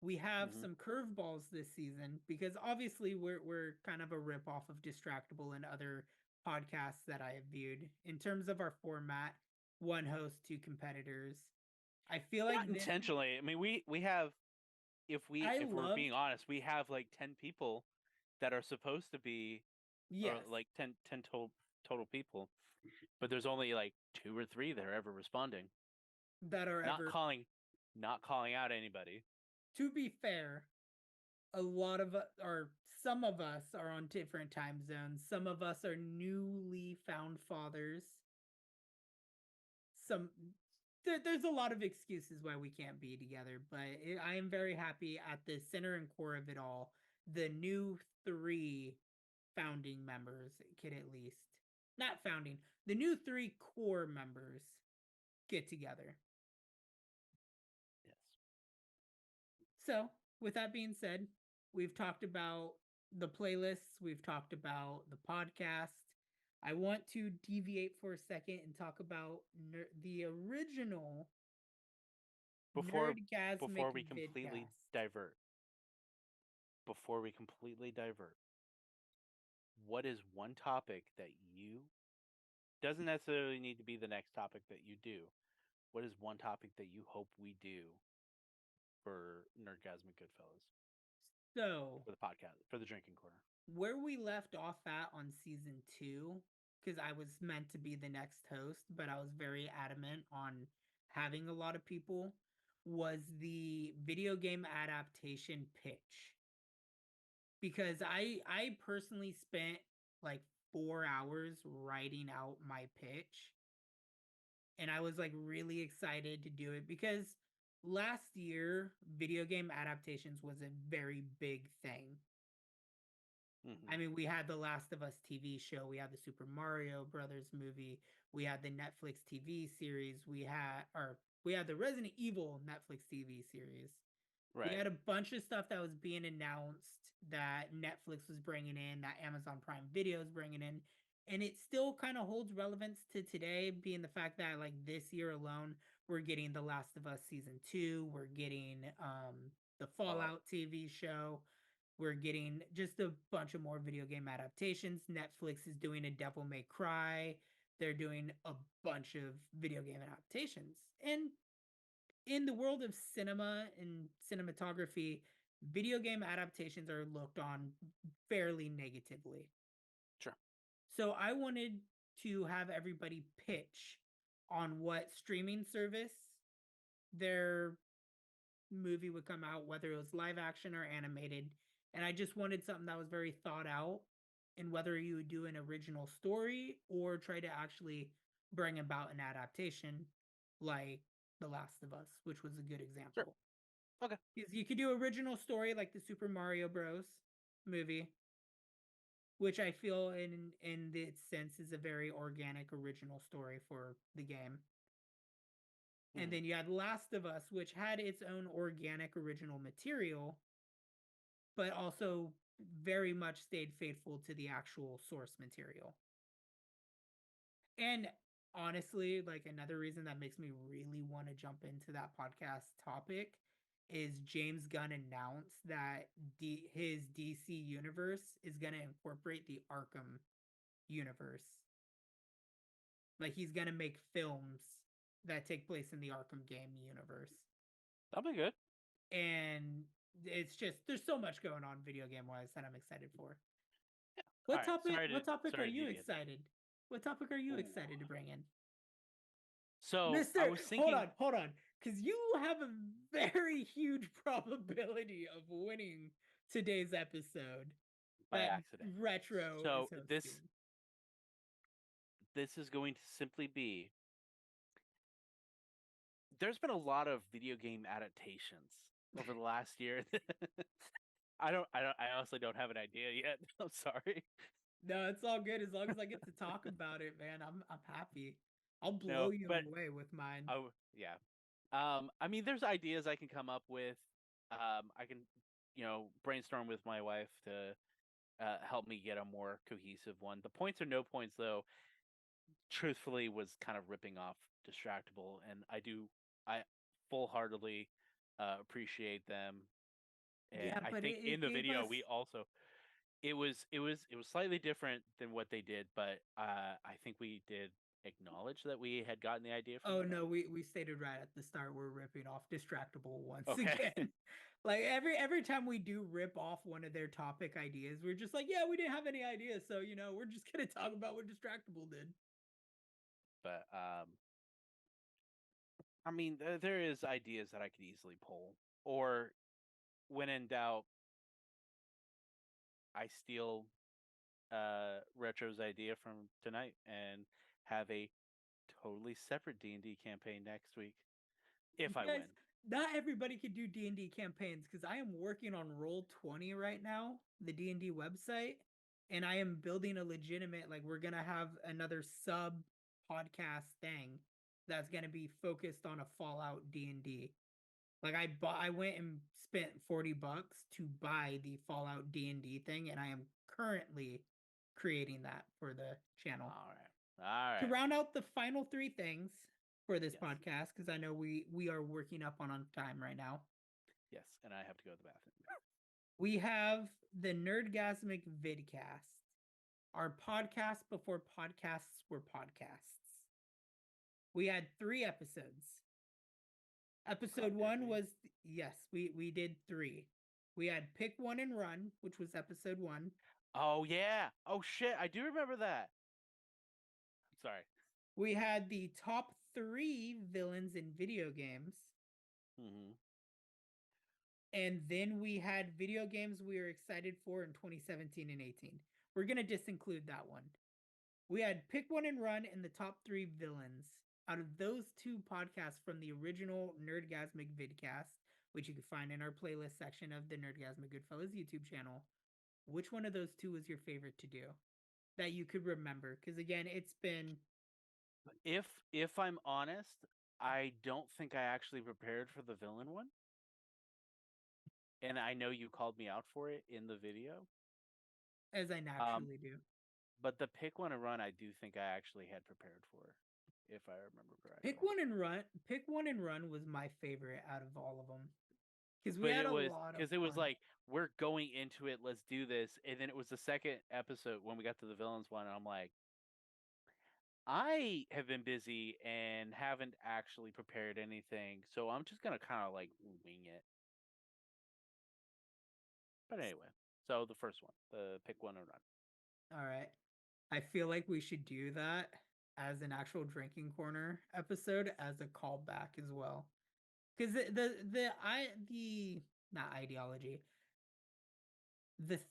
We have Mhm. some curveballs this season because obviously we're kind of a ripoff of Distractable and other podcasts that I have viewed. In terms of our format, one host, two competitors. I feel like Not intentionally. I mean, we have if we're loved being honest, we have like 10 people that are supposed to be or yes like 10 total people, but there's only like 2 or 3 that are ever responding. that are Not ever. calling out anybody. To be fair, a lot of or some of us are on different time zones. Some of us are newly found fathers. Some there's a lot of excuses why we can't be together, but I am very happy at the center and core of it all. The new 3 founding members can at least not founding. The new 3 core members get together. Yes. So, with that being said, we've talked about the playlists, we've talked about the podcast. I want to deviate for a second and talk about the original Before Nerdgasmic before we completely vidcast. divert. Before we completely divert. What is one topic that you doesn't necessarily need to be the next topic that you do. What is one topic that you hope we do for Nerdgasmic Goodfellas So, for the podcast for the drinking corner? where we left off at on season 2, because I was meant to be the next host, but I was very adamant on having a lot of people, was the video game adaptation pitch. Because I personally spent like 4 hours writing out my pitch, and I was like really excited to do it because last year video game adaptations was a very big thing. I mean, we had the Last of Us TV show, we had the Super Mario Brothers movie, we had the Netflix TV series, we had the Resident Evil Netflix TV series. Right. We had a bunch of stuff that was being announced that Netflix was bringing in, that Amazon Prime Video is bringing in, and it still kind of holds relevance to today, being the fact that like this year alone, we're getting The Last of Us season 2, we're getting the Fallout TV show, we're getting just a bunch of more video game adaptations. Netflix is doing a Devil May Cry. They're doing a bunch of video game adaptations. And in the world of cinema and cinematography, video game adaptations are looked on fairly negatively. Sure. So I wanted to have everybody pitch on what streaming service their movie would come out, whether it was live action or animated. And I just wanted something that was very thought out, and whether you would do an original story or try to actually bring about an adaptation like The Last of Us, which was a good example. Sure. Okay. Because you could do original story like the Super Mario Bros. Movie, which I feel in its sense is a very organic original story for the game. And then you had Last of Us, which had its own organic original material, but also very much stayed faithful to the actual source material. And honestly, like another reason that makes me really want to jump into that podcast topic is James Gunn announced that his DC universe is going to incorporate the Arkham universe. Like he's going to make films that take place in the Arkham game universe. That'll be good. And it's just there's so much going on video game wise that I'm excited for. Yeah. What topic are you deviate. excited? What topic are you excited to bring in? So Mr. I was thinking Hold on. Because you have a very huge probability of winning today's episode. by that accident. Retro So is hosting. this is going to simply be there's been a lot of video game adaptations over the last year. I honestly don't have an idea yet. I'm sorry. No, it's all good as long as I get to talk about it, man. I'm happy. I'll blow No, you but away with mine. oh yeah. I mean, there's ideas I can come up with. I can, brainstorm with my wife to help me get a more cohesive one. The points or no points, though, truthfully, was kind of ripping off Distractable, and I full-heartedly appreciate them. And Yeah, I but think it in the gave video us. we also it was slightly different than what they did, but I think we did acknowledge that we had gotten the idea from Oh them. no, we stated right at the start we're ripping off Distractable once Okay. again. Like every time we do rip off one of their topic ideas, we're just like, yeah, we didn't have any ideas, so we're just gonna talk about what Distractable did. But I mean, there is ideas that I could easily pull, or when in doubt, I steal Retro's idea from tonight and have a totally separate D&D campaign next week if I Guys, win. not everybody could do D&D campaigns because I am working on Roll20 right now, the D&D website, and I am building a legitimate, like, we're gonna have another sub podcast thing that's gonna be focused on a Fallout D&D. Like I went and spent $40 to buy the Fallout D&D thing, and I am currently creating that for the channel. All right. To round out the final three things for this Yes. podcast, because I know we are working up on time right now. Yes, and I have to go to the bathroom. We have the Nerdgasmic vidcast, our podcast before podcasts were podcasts. We had 3 episodes. Episode 1 was, yes, we did 3. We had Pick One and Run, which was episode 1. Oh yeah. Oh shit, I do remember that. I'm sorry. We had the top 3 villains in video games. Mm-hmm. And then we had video games we were excited for in 2017 and 18. We're going to disinclude that one. We had Pick One and Run in the top 3 villains. Out of those 2 podcasts from the original Nerdgasmic vidcast, which you can find in our playlist section of the Nerdgasmic Goodfellas YouTube channel, which one of those 2 was your favorite to do that you could remember? Because again, it's been... If I'm honest, I don't think I actually prepared for the villain one. And I know you called me out for it in the video. As I naturally do. But the Pick One and Run, I do think I actually had prepared for, if I remember correctly. Pick One and Run was my favorite out of all of them. Because we had a lot of fun. Because it was like, we're going into it, let's do this. And then it was the second episode when we got to the villains one, and I'm like, I have been busy and haven't actually prepared anything, so I'm just going to kind of like wing it. But anyway, so the first one, the Pick One and Run. All right. I feel like we should do that as an actual drinking corner episode as a callback as well. Because the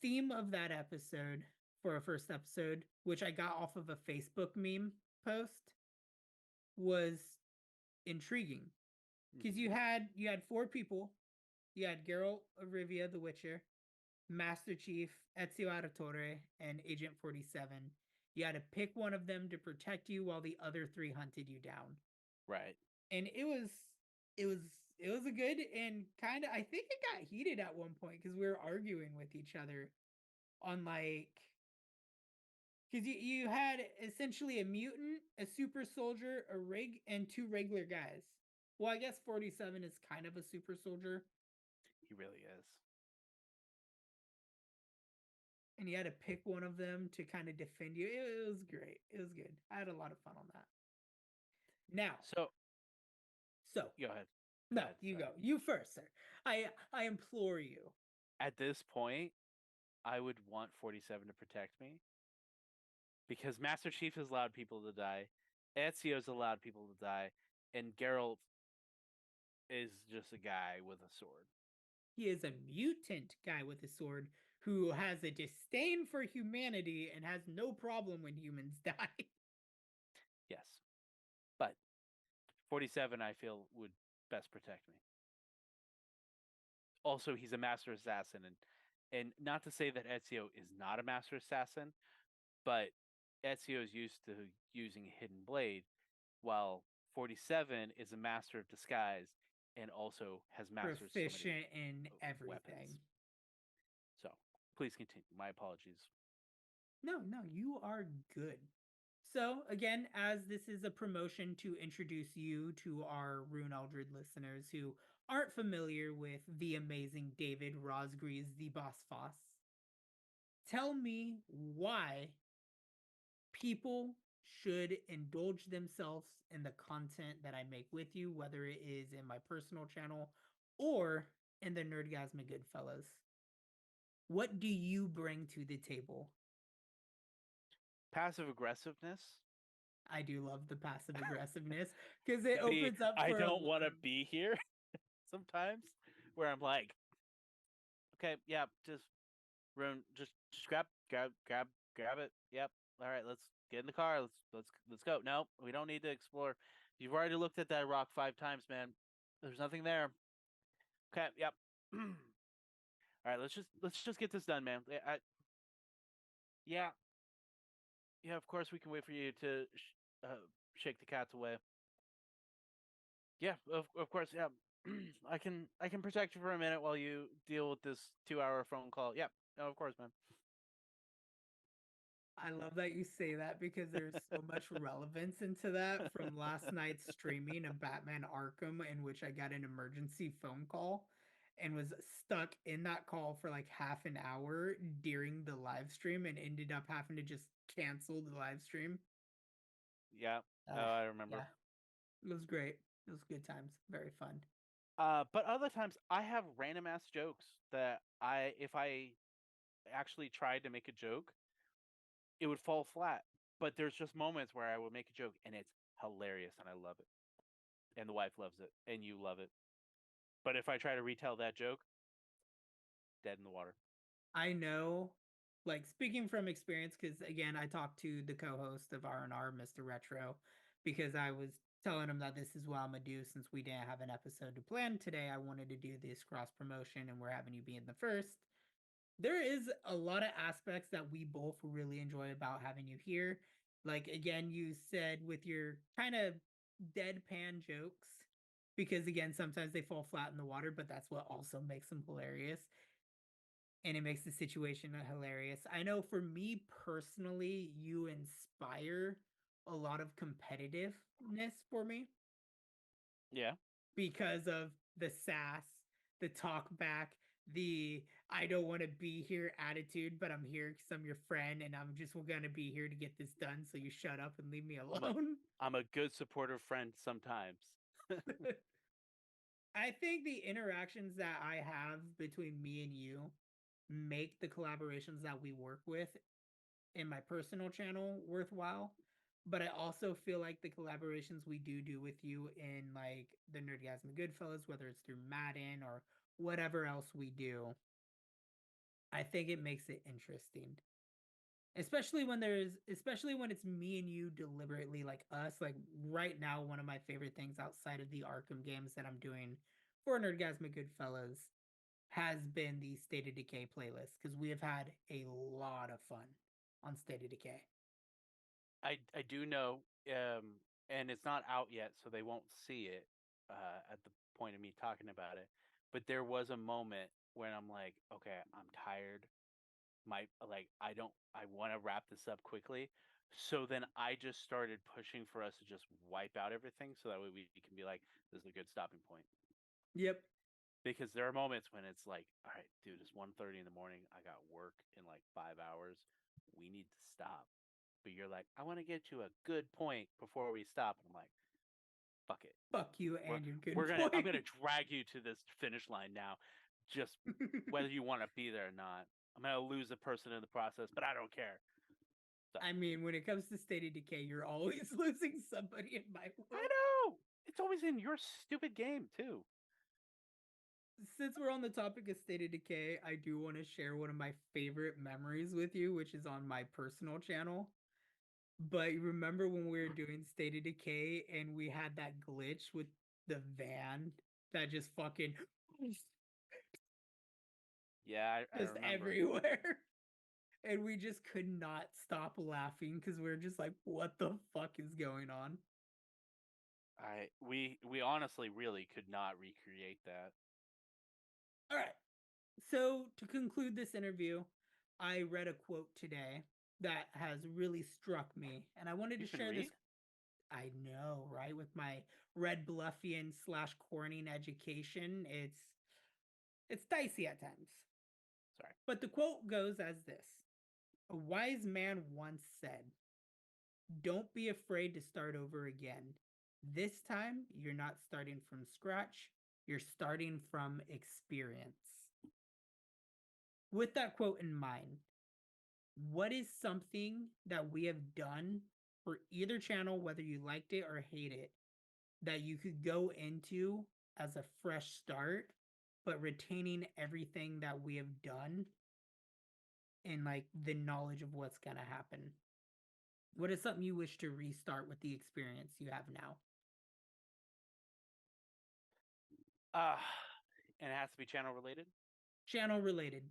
theme of that episode for a first episode, which I got off of a Facebook meme post, was intriguing. Because you had 4 people. You had Geralt of Rivia, the Witcher, Master Chief, Ezio Auditore, and Agent 47. You had to pick one of them to protect you while the other 3 hunted you down. Right. And it was a good, and kind of, I think it got heated at one point because we were arguing with each other on like, because you had essentially a mutant, a super soldier, and 2 regular guys. Well, I guess 47 is kind of a super soldier. He really is. And you had to pick one of them to kind of defend you. It was great. It was good. I had a lot of fun on that. Now, so go ahead. No, you go. You first, sir. I implore you. At this point, I would want 47 to protect me, because Master Chief has allowed people to die, Ezio's allowed people to die, and Geralt is just a guy with a sword. He is a mutant guy with a sword who has a disdain for humanity and has no problem when humans die. Yes. But 47, I feel, would best protect me. Also, he's a master assassin, and not to say that Ezio is not a master assassin, but Ezio is used to using a hidden blade, while 47 is a master of disguise and also has mastered proficient in everything. Weapons. So Please continue. My apologies. No, you are good. So, again, as this is a promotion to introduce you to our Rune Eldred listeners who aren't familiar with the amazing David Razgriz the BossFoss, tell me why people should indulge themselves in the content that I make with you, whether it is in my personal channel or in the NerdgazmicGoodfellas. What do you bring to the table? Passive aggressiveness. I do love the passive aggressiveness because it opens up I for don't want to be here sometimes, where I'm like, okay, yeah, just grab it. Yep. All right, let's get in the car. Let's go. No, we don't need to explore. You've already looked at that rock 5 times, man. There's nothing there. Okay. Yep. All right. Let's just get this done, man. Yeah. Yeah. Of course, we can wait for you to shake the cats away. Yeah. Of course. Yeah. I can protect you for a minute while you deal with this 2-hour phone call. Yeah. No, of course, man. I love that you say that because there's so much relevance into that from last night's streaming of Batman Arkham, in which I got an emergency phone call and was stuck in that call for like half an hour during the live stream and ended up having to just cancel the live stream. Yeah. I remember. Yeah. It was great. It was good times. Very fun. But other times I have random ass jokes that if I actually tried to make a joke, it would fall flat. But there's just moments where I would make a joke and it's hilarious and I love it. And the wife loves it and you love it. But if I try to retell that joke, dead in the water. I know, like, speaking from experience, because again, I talked to the co-host of R&R, Mr. Retro, because I was telling him that this is what I'm gonna do since we didn't have an episode to plan today. I wanted to do this cross promotion, and we're having you be in the first. There is a lot of aspects that we both really enjoy about having you here. Like, again, you said with your kind of deadpan jokes, because again, sometimes they fall flat in the water, but that's what also makes them hilarious. And it makes the situation hilarious. I know for me personally, you inspire a lot of competitiveness for me. Yeah. Because of the sass, the talk back, the I don't want to be here attitude, but I'm here because I'm your friend and I'm just going to be here to get this done. So you shut up and leave me alone. I'm a good supportive friend sometimes. I think the interactions that I have between me and you make the collaborations that we work with in my personal channel worthwhile. But I also feel like the collaborations we do with you in like the NerdgazmicGoodfellas, whether it's through Madden or whatever else we do, I think it makes it interesting. Especially when it's me and you deliberately, like us. Like right now, one of my favorite things outside of the Arkham games that I'm doing for NerdgazmicGoodfellas has been the State of Decay playlist, because we have had a lot of fun on State of Decay. I do know, and it's not out yet, so they won't see it at the point of me talking about it. But there was a moment when I'm like, okay, I'm tired. I want to wrap this up quickly. So then I just started pushing for us to just wipe out everything, so that way we can be like, this is a good stopping point. Yep. Because there are moments when it's like, all right, dude, it's 1:30 in the morning. I got work in like 5 hours. We need to stop. But you're like, I want to get to a good point before we stop. And I'm like, fuck it. Fuck you and your good I'm point. gonna drag you to this finish line now. Just whether you want to be there or not. I'm gonna lose a person in the process, but I don't care. So. I mean, when it comes to State of Decay, you're always losing somebody in my world. I know. It's always in your stupid game too. Since we're on the topic of State of Decay, I do want to share one of my favorite memories with you, which is on my personal channel. But you remember when we were doing State of Decay and we had that glitch with the van that just fucking yeah, I just remember. everywhere. And we just could not stop laughing because we are just like, what the fuck is going on? We honestly really could not recreate that. All right. So to conclude this interview, I read a quote today that has really struck me, and I wanted to You can share this. read? I know, right? With my red bluffian / Corning education, it's dicey at times. Sorry. But the quote goes as this: a wise man once said, "Don't be afraid to start over again. This time, you're not starting from scratch, you're starting from experience." With that quote in mind, what is something that we have done for either channel, whether you liked it or hate it, that you could go into as a fresh start, but retaining everything that we have done and like the knowledge of what's going to happen? What is something you wish to restart with the experience you have now? And it has to be channel related? Channel related.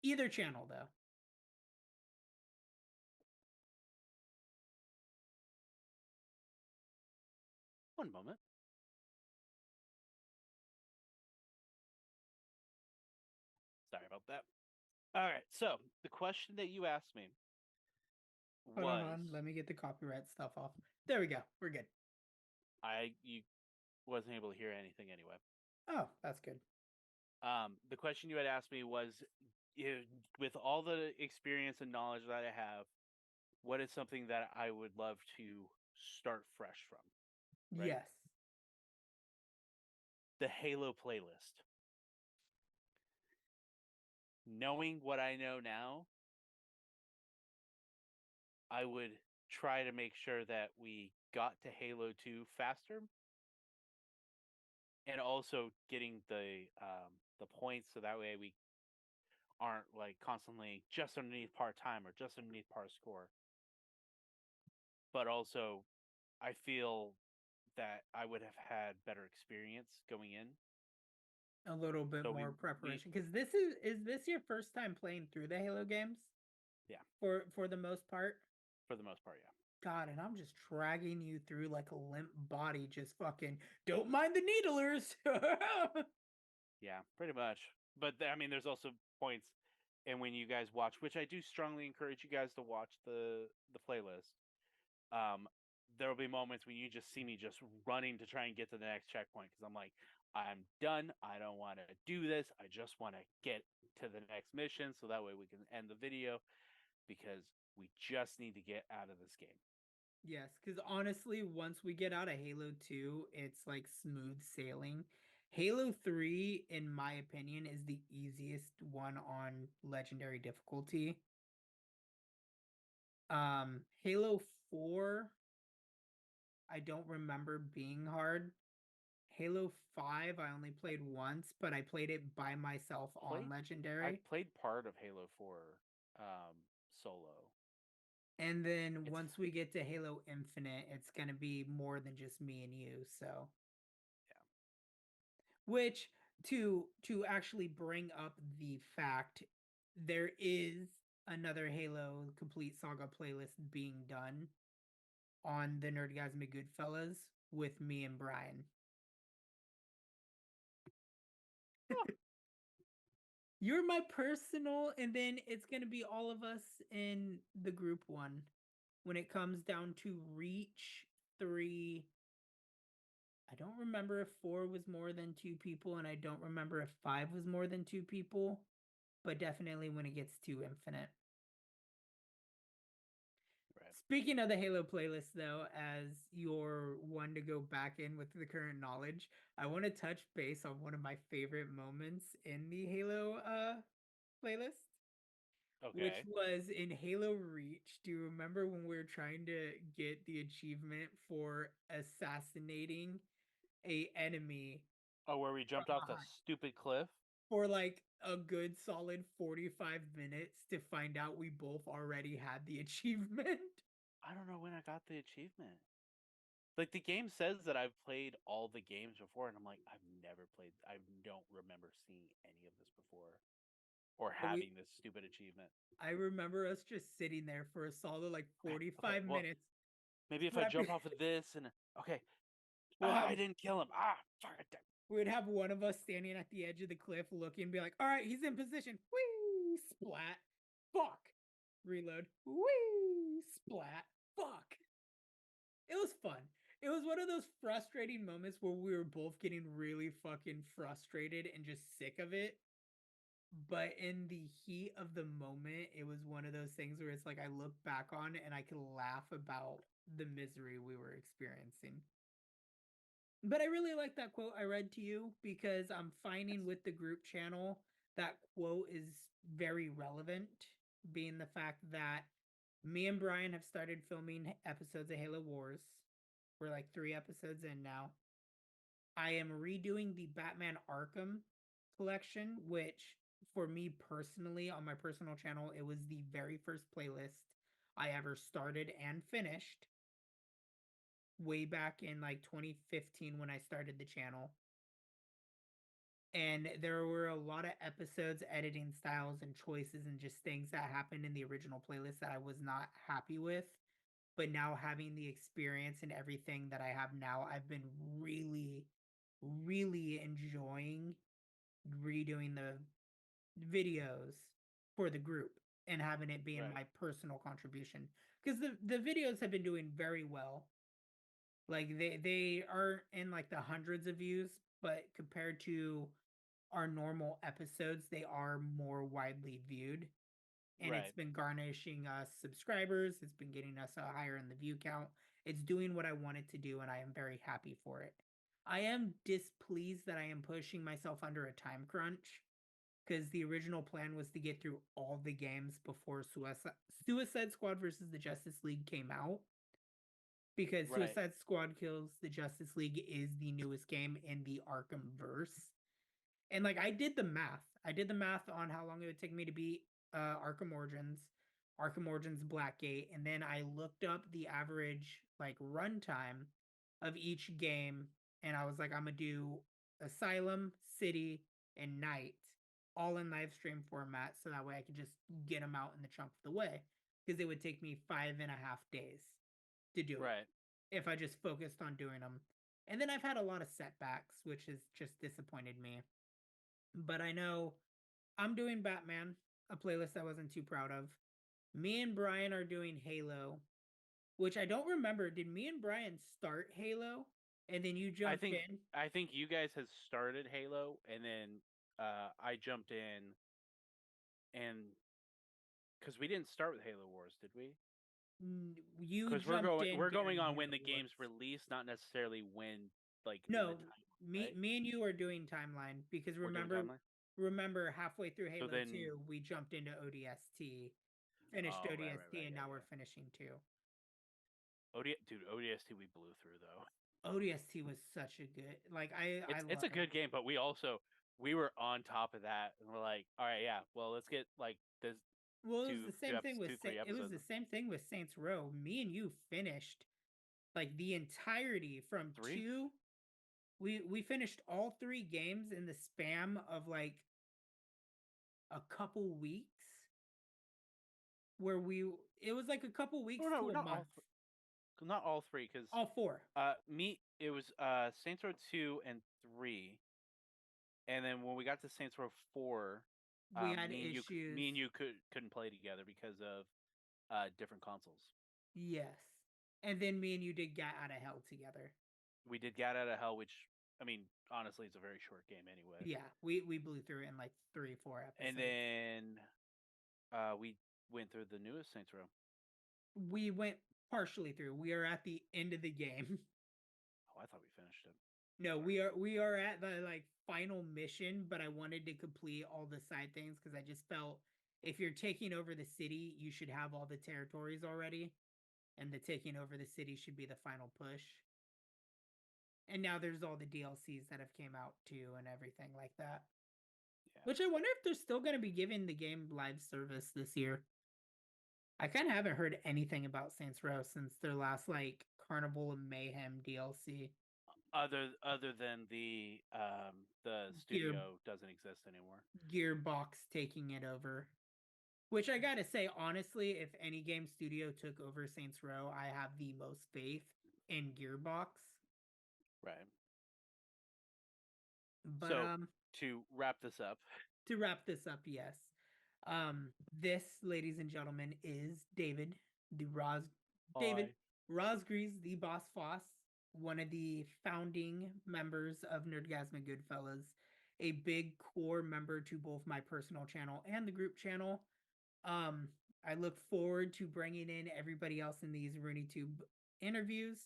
Either channel, though. One moment. Sorry about that. All right. So the question that you asked me Hold was, on. Let me get the copyright stuff off. There we go. We're good. you wasn't able to hear anything anyway. Oh, that's good. The question you had asked me was, with all the experience and knowledge that I have, what is something that I would love to start fresh from? Right? Yes. The Halo playlist. Knowing what I know now, I would try to make sure that we got to Halo 2 faster, and also getting the points so that way we aren't like constantly just underneath par time or just underneath par score. But also, I feel that I would have had better experience going in. A little bit So more preparation, because this is this your first time playing through the Halo games? Yeah. For the most part? For the most part, yeah. God, and I'm just dragging you through like a limp body, just fucking don't mind the needlers. Yeah, pretty much. But I mean, there's also points, and when you guys watch, which I do strongly encourage you guys to watch the playlist. There will be moments when you just see me just running to try and get to the next checkpoint because I'm like, I'm done. I don't want to do this. I just want to get to the next mission so that way we can end the video because we just need to get out of this game. Yes, because honestly, once we get out of Halo 2, it's like smooth sailing. Halo 3, in my opinion, is the easiest one on legendary difficulty. Halo 4, I don't remember being hard. Halo 5, I only played once, but I played it by myself on legendary. I played part of Halo 4 solo. And then once we get to Halo Infinite, it's going to be more than just me and you, so. Yeah. Which, to actually bring up the fact, there is another Halo Complete Saga playlist being done on the NerdgazmicGoodfellas with me and Brian. You're my personal, and then it's going to be all of us in the group one. When it comes down to Reach 3, I don't remember if 4 was more than 2 people, and I don't remember if 5 was more than 2 people, but definitely when it gets to Infinite. Right. Speaking of the Halo playlist, though, as your one to go back in with the current knowledge, I want to touch base on one of my favorite moments in the Halo playlist. Okay. Which was in Halo Reach. Do you remember when we were trying to get the achievement for assassinating a enemy? Oh, where we jumped off the stupid cliff? For like a good solid 45 minutes to find out we both already had the achievement. I don't know when I got the achievement. Like, the game says that I've played all the games before, and I'm like, I don't remember seeing any of this before. Or having this stupid achievement. I remember us just sitting there for a solid like 45 minutes. Maybe if I jump off of this and okay. I didn't kill him. Sorry. We'd have one of us standing at the edge of the cliff looking, be like, all right, he's in position. Whee! Splat. fuck. Reload. Whee! Splat. Fuck. It was fun. It was one of those frustrating moments where we were both getting really fucking frustrated and just sick of it. But in the heat of the moment, it was one of those things where it's like I look back on and I can laugh about the misery we were experiencing. But I really like that quote I read to you because I'm finding with the group channel that quote is very relevant, being the fact that me and Brian have started filming episodes of Halo Wars. We're like 3 episodes in now. I am redoing the Batman Arkham collection, which for me personally, on my personal channel, it was the very first playlist I ever started and finished way back in like 2015 when I started the channel. And there were a lot of episodes, editing styles, and choices, and just things that happened in the original playlist that I was not happy with. But now, having the experience and everything that I have now, I've been really, really enjoying redoing the videos for the group and having it being my personal contribution. Because the videos have been doing very well. Like they aren't in like the hundreds of views, but compared to our normal episodes, they are more widely viewed. And it's been garnishing us subscribers. It's been getting us higher in the view count. It's doing what I want it to do, and I am very happy for it. I am displeased that I am pushing myself under a time crunch because the original plan was to get through all the games before Suicide Squad versus the Justice League came out. Because Suicide Squad Kills the Justice League is the newest game in the Arkham verse. And like I did the math. I did the math on how long it would take me to beat Arkham Origins, Blackgate, and then I looked up the average like runtime of each game, and I was like, I'm gonna do Asylum, City, and Night all in live stream format, so that way I could just get them out in the chunk of the way, because it would take me 5.5 days to do it if I just focused on doing them. And then I've had a lot of setbacks, which has just disappointed me. But I know I'm doing Batman, a playlist I wasn't too proud of. Me and Brian are doing Halo, which I don't remember. Did me and Brian start Halo and then you jumped in? I think you guys had started Halo, and then I jumped in, and because we didn't start with Halo Wars, did we? You because we're going on when the game's released, not necessarily when in the timeline, me and you are doing timeline because remember halfway through Halo 2 we jumped into ODST, finished ODST, and now we're finishing 2. ODST we blew through though. ODST was such a good, like it's a good game, but we were on top of that, and we're like, all right, yeah, well, let's get like this. Well, it was the same thing with it was the same thing with Saints Row. Me and you finished like the entirety from 2. We finished all 3 games in the span of like a couple weeks. Where it was like a couple weeks to a month. Not all 3, because all 4. It was Saints Row 2 and 3, and then when we got to Saints Row 4. We had issues. Me and you couldn't play together because of different consoles. Yes. And then me and you did Get Out of Hell together. We did Get Out of Hell, which, I mean, honestly, it's a very short game anyway. Yeah, we blew through it in like 3 or 4 episodes. And then we went through the newest Saints Row. We went partially through. We are at the end of the game. Oh, I thought we finished it. No, we are at the like final mission, but I wanted to complete all the side things because I just felt if you're taking over the city, you should have all the territories already, and the taking over the city should be the final push. And now there's all the DLCs that have came out too and everything like that. Yeah. Which I wonder if they're still going to be giving the game live service this year. I kind of haven't heard anything about Saints Row since their last like Carnival of Mayhem DLC. Other than the studio doesn't exist anymore. Gearbox taking it over. Which I gotta say, honestly, if any game studio took over Saints Row, I have the most faith in Gearbox. Right. But so, to wrap this up. Yes. This, ladies and gentlemen, is David, the Hi. Razgriz the BossFoss, one of the founding members of NerdgazmicGoodfellas, a big core member to both my personal channel and the group channel. I look forward to bringing in everybody else in these Ryunnie Tube interviews.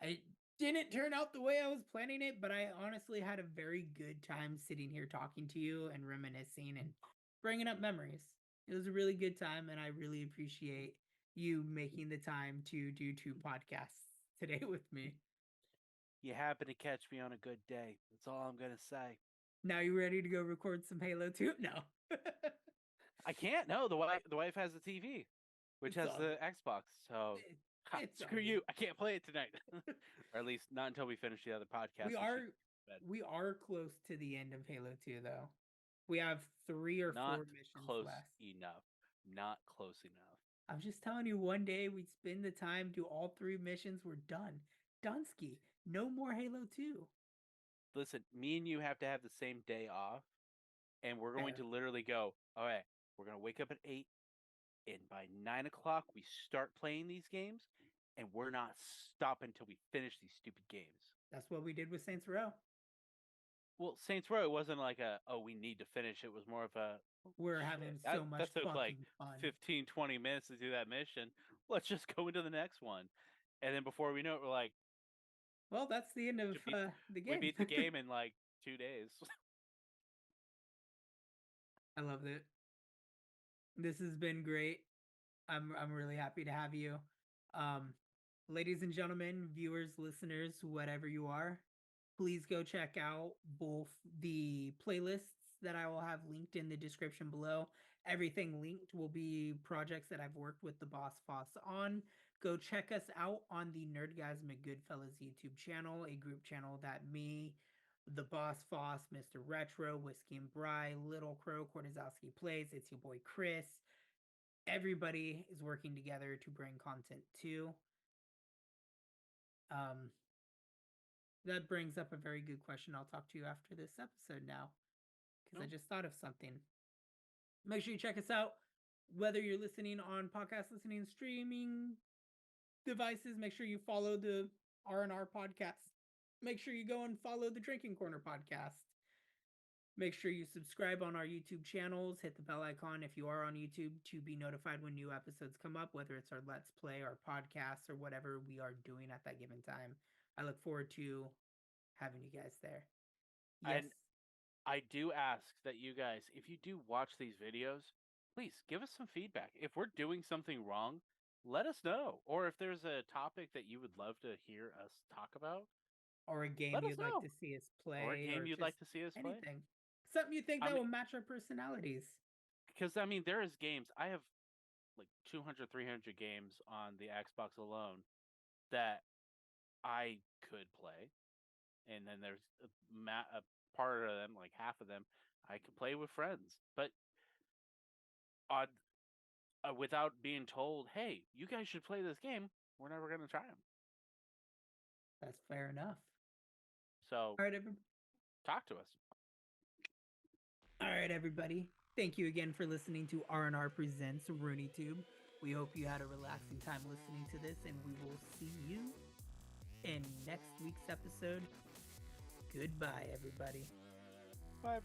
I didn't turn out the way I was planning it, but I honestly had a very good time sitting here talking to you and reminiscing and bringing up memories. It was a really good time, and I really appreciate you making the time to do 2 podcasts today with me. You happen to catch me on a good day. That's all I'm gonna say. Now you ready to go record some Halo 2? No. I can't. No, the wife has the TV, which It's has all the good. Xbox. So It's all screw good. you. I can't play it tonight, or at least not until we finish the other podcast. We are close to the end of Halo 2 though. We have 3 or 4 not missions close left. enough. Not close enough. I'm just telling you, one day we'd spend the time, do all 3 missions, we're done. Dunsky. No more Halo 2. Listen, me and you have to have the same day off, and we're going Fair. to literally go. All right, we're gonna wake up at 8, and by 9 o'clock we start playing these games, and we're not stopping until we finish these stupid games. That's what we did with Saints Row. Well, Saints Row, it wasn't like we need to finish. It was more of a, We're having so much that took fucking like fun. 15, 20 minutes to do that mission. Let's just go into the next one. And then before we know it, we're like, Well, that's the end of the game. we beat the game in like 2 days. I loved it. This has been great. I'm really happy to have you. Ladies and gentlemen, viewers, listeners, whatever you are, please go check out both the playlists that I will have linked in the description below. Everything linked will be projects that I've worked with the BossFoss on. Go check us out on the NerdgazmicGoodfellas YouTube channel, a group channel that me, the BossFoss, Mr. Retro, Whiskey and Bry, Little Crow, Kortazowski Plays, it's your boy Chris. Everybody is working together to bring content to. That brings up a very good question. I'll talk to you after this episode now, because I just thought of something. Make sure you check us out, whether you're listening on podcast listening, streaming devices. Make sure you follow the R&R podcast. Make sure you go and follow the Drinking Corner podcast. Make sure you subscribe on our YouTube channels. Hit the bell icon if you are on YouTube to be notified when new episodes come up, whether it's our Let's Play, our podcasts, or whatever we are doing at that given time. I look forward to having you guys there. Yes. And I do ask that you guys, if you do watch these videos, please give us some feedback. If we're doing something wrong, let us know. Or if there's a topic that you would love to hear us talk about, or a game let us you'd like know. to see us play. Or a game you'd like to see us play. Anything. Something you think that will match our personalities. Because, I mean, there is games. I have like 200, 300 games on the Xbox alone that I could play. And then there's a part of them, like half of them, I could play with friends. But without being told, hey, you guys should play this game, we're never going to try them. That's fair enough. So, all right, talk to us. All right, everybody. Thank you again for listening to R&R Presents Ryunnie Tube. We hope you had a relaxing time listening to this, and we will see you in next week's episode. Goodbye, everybody. Bye.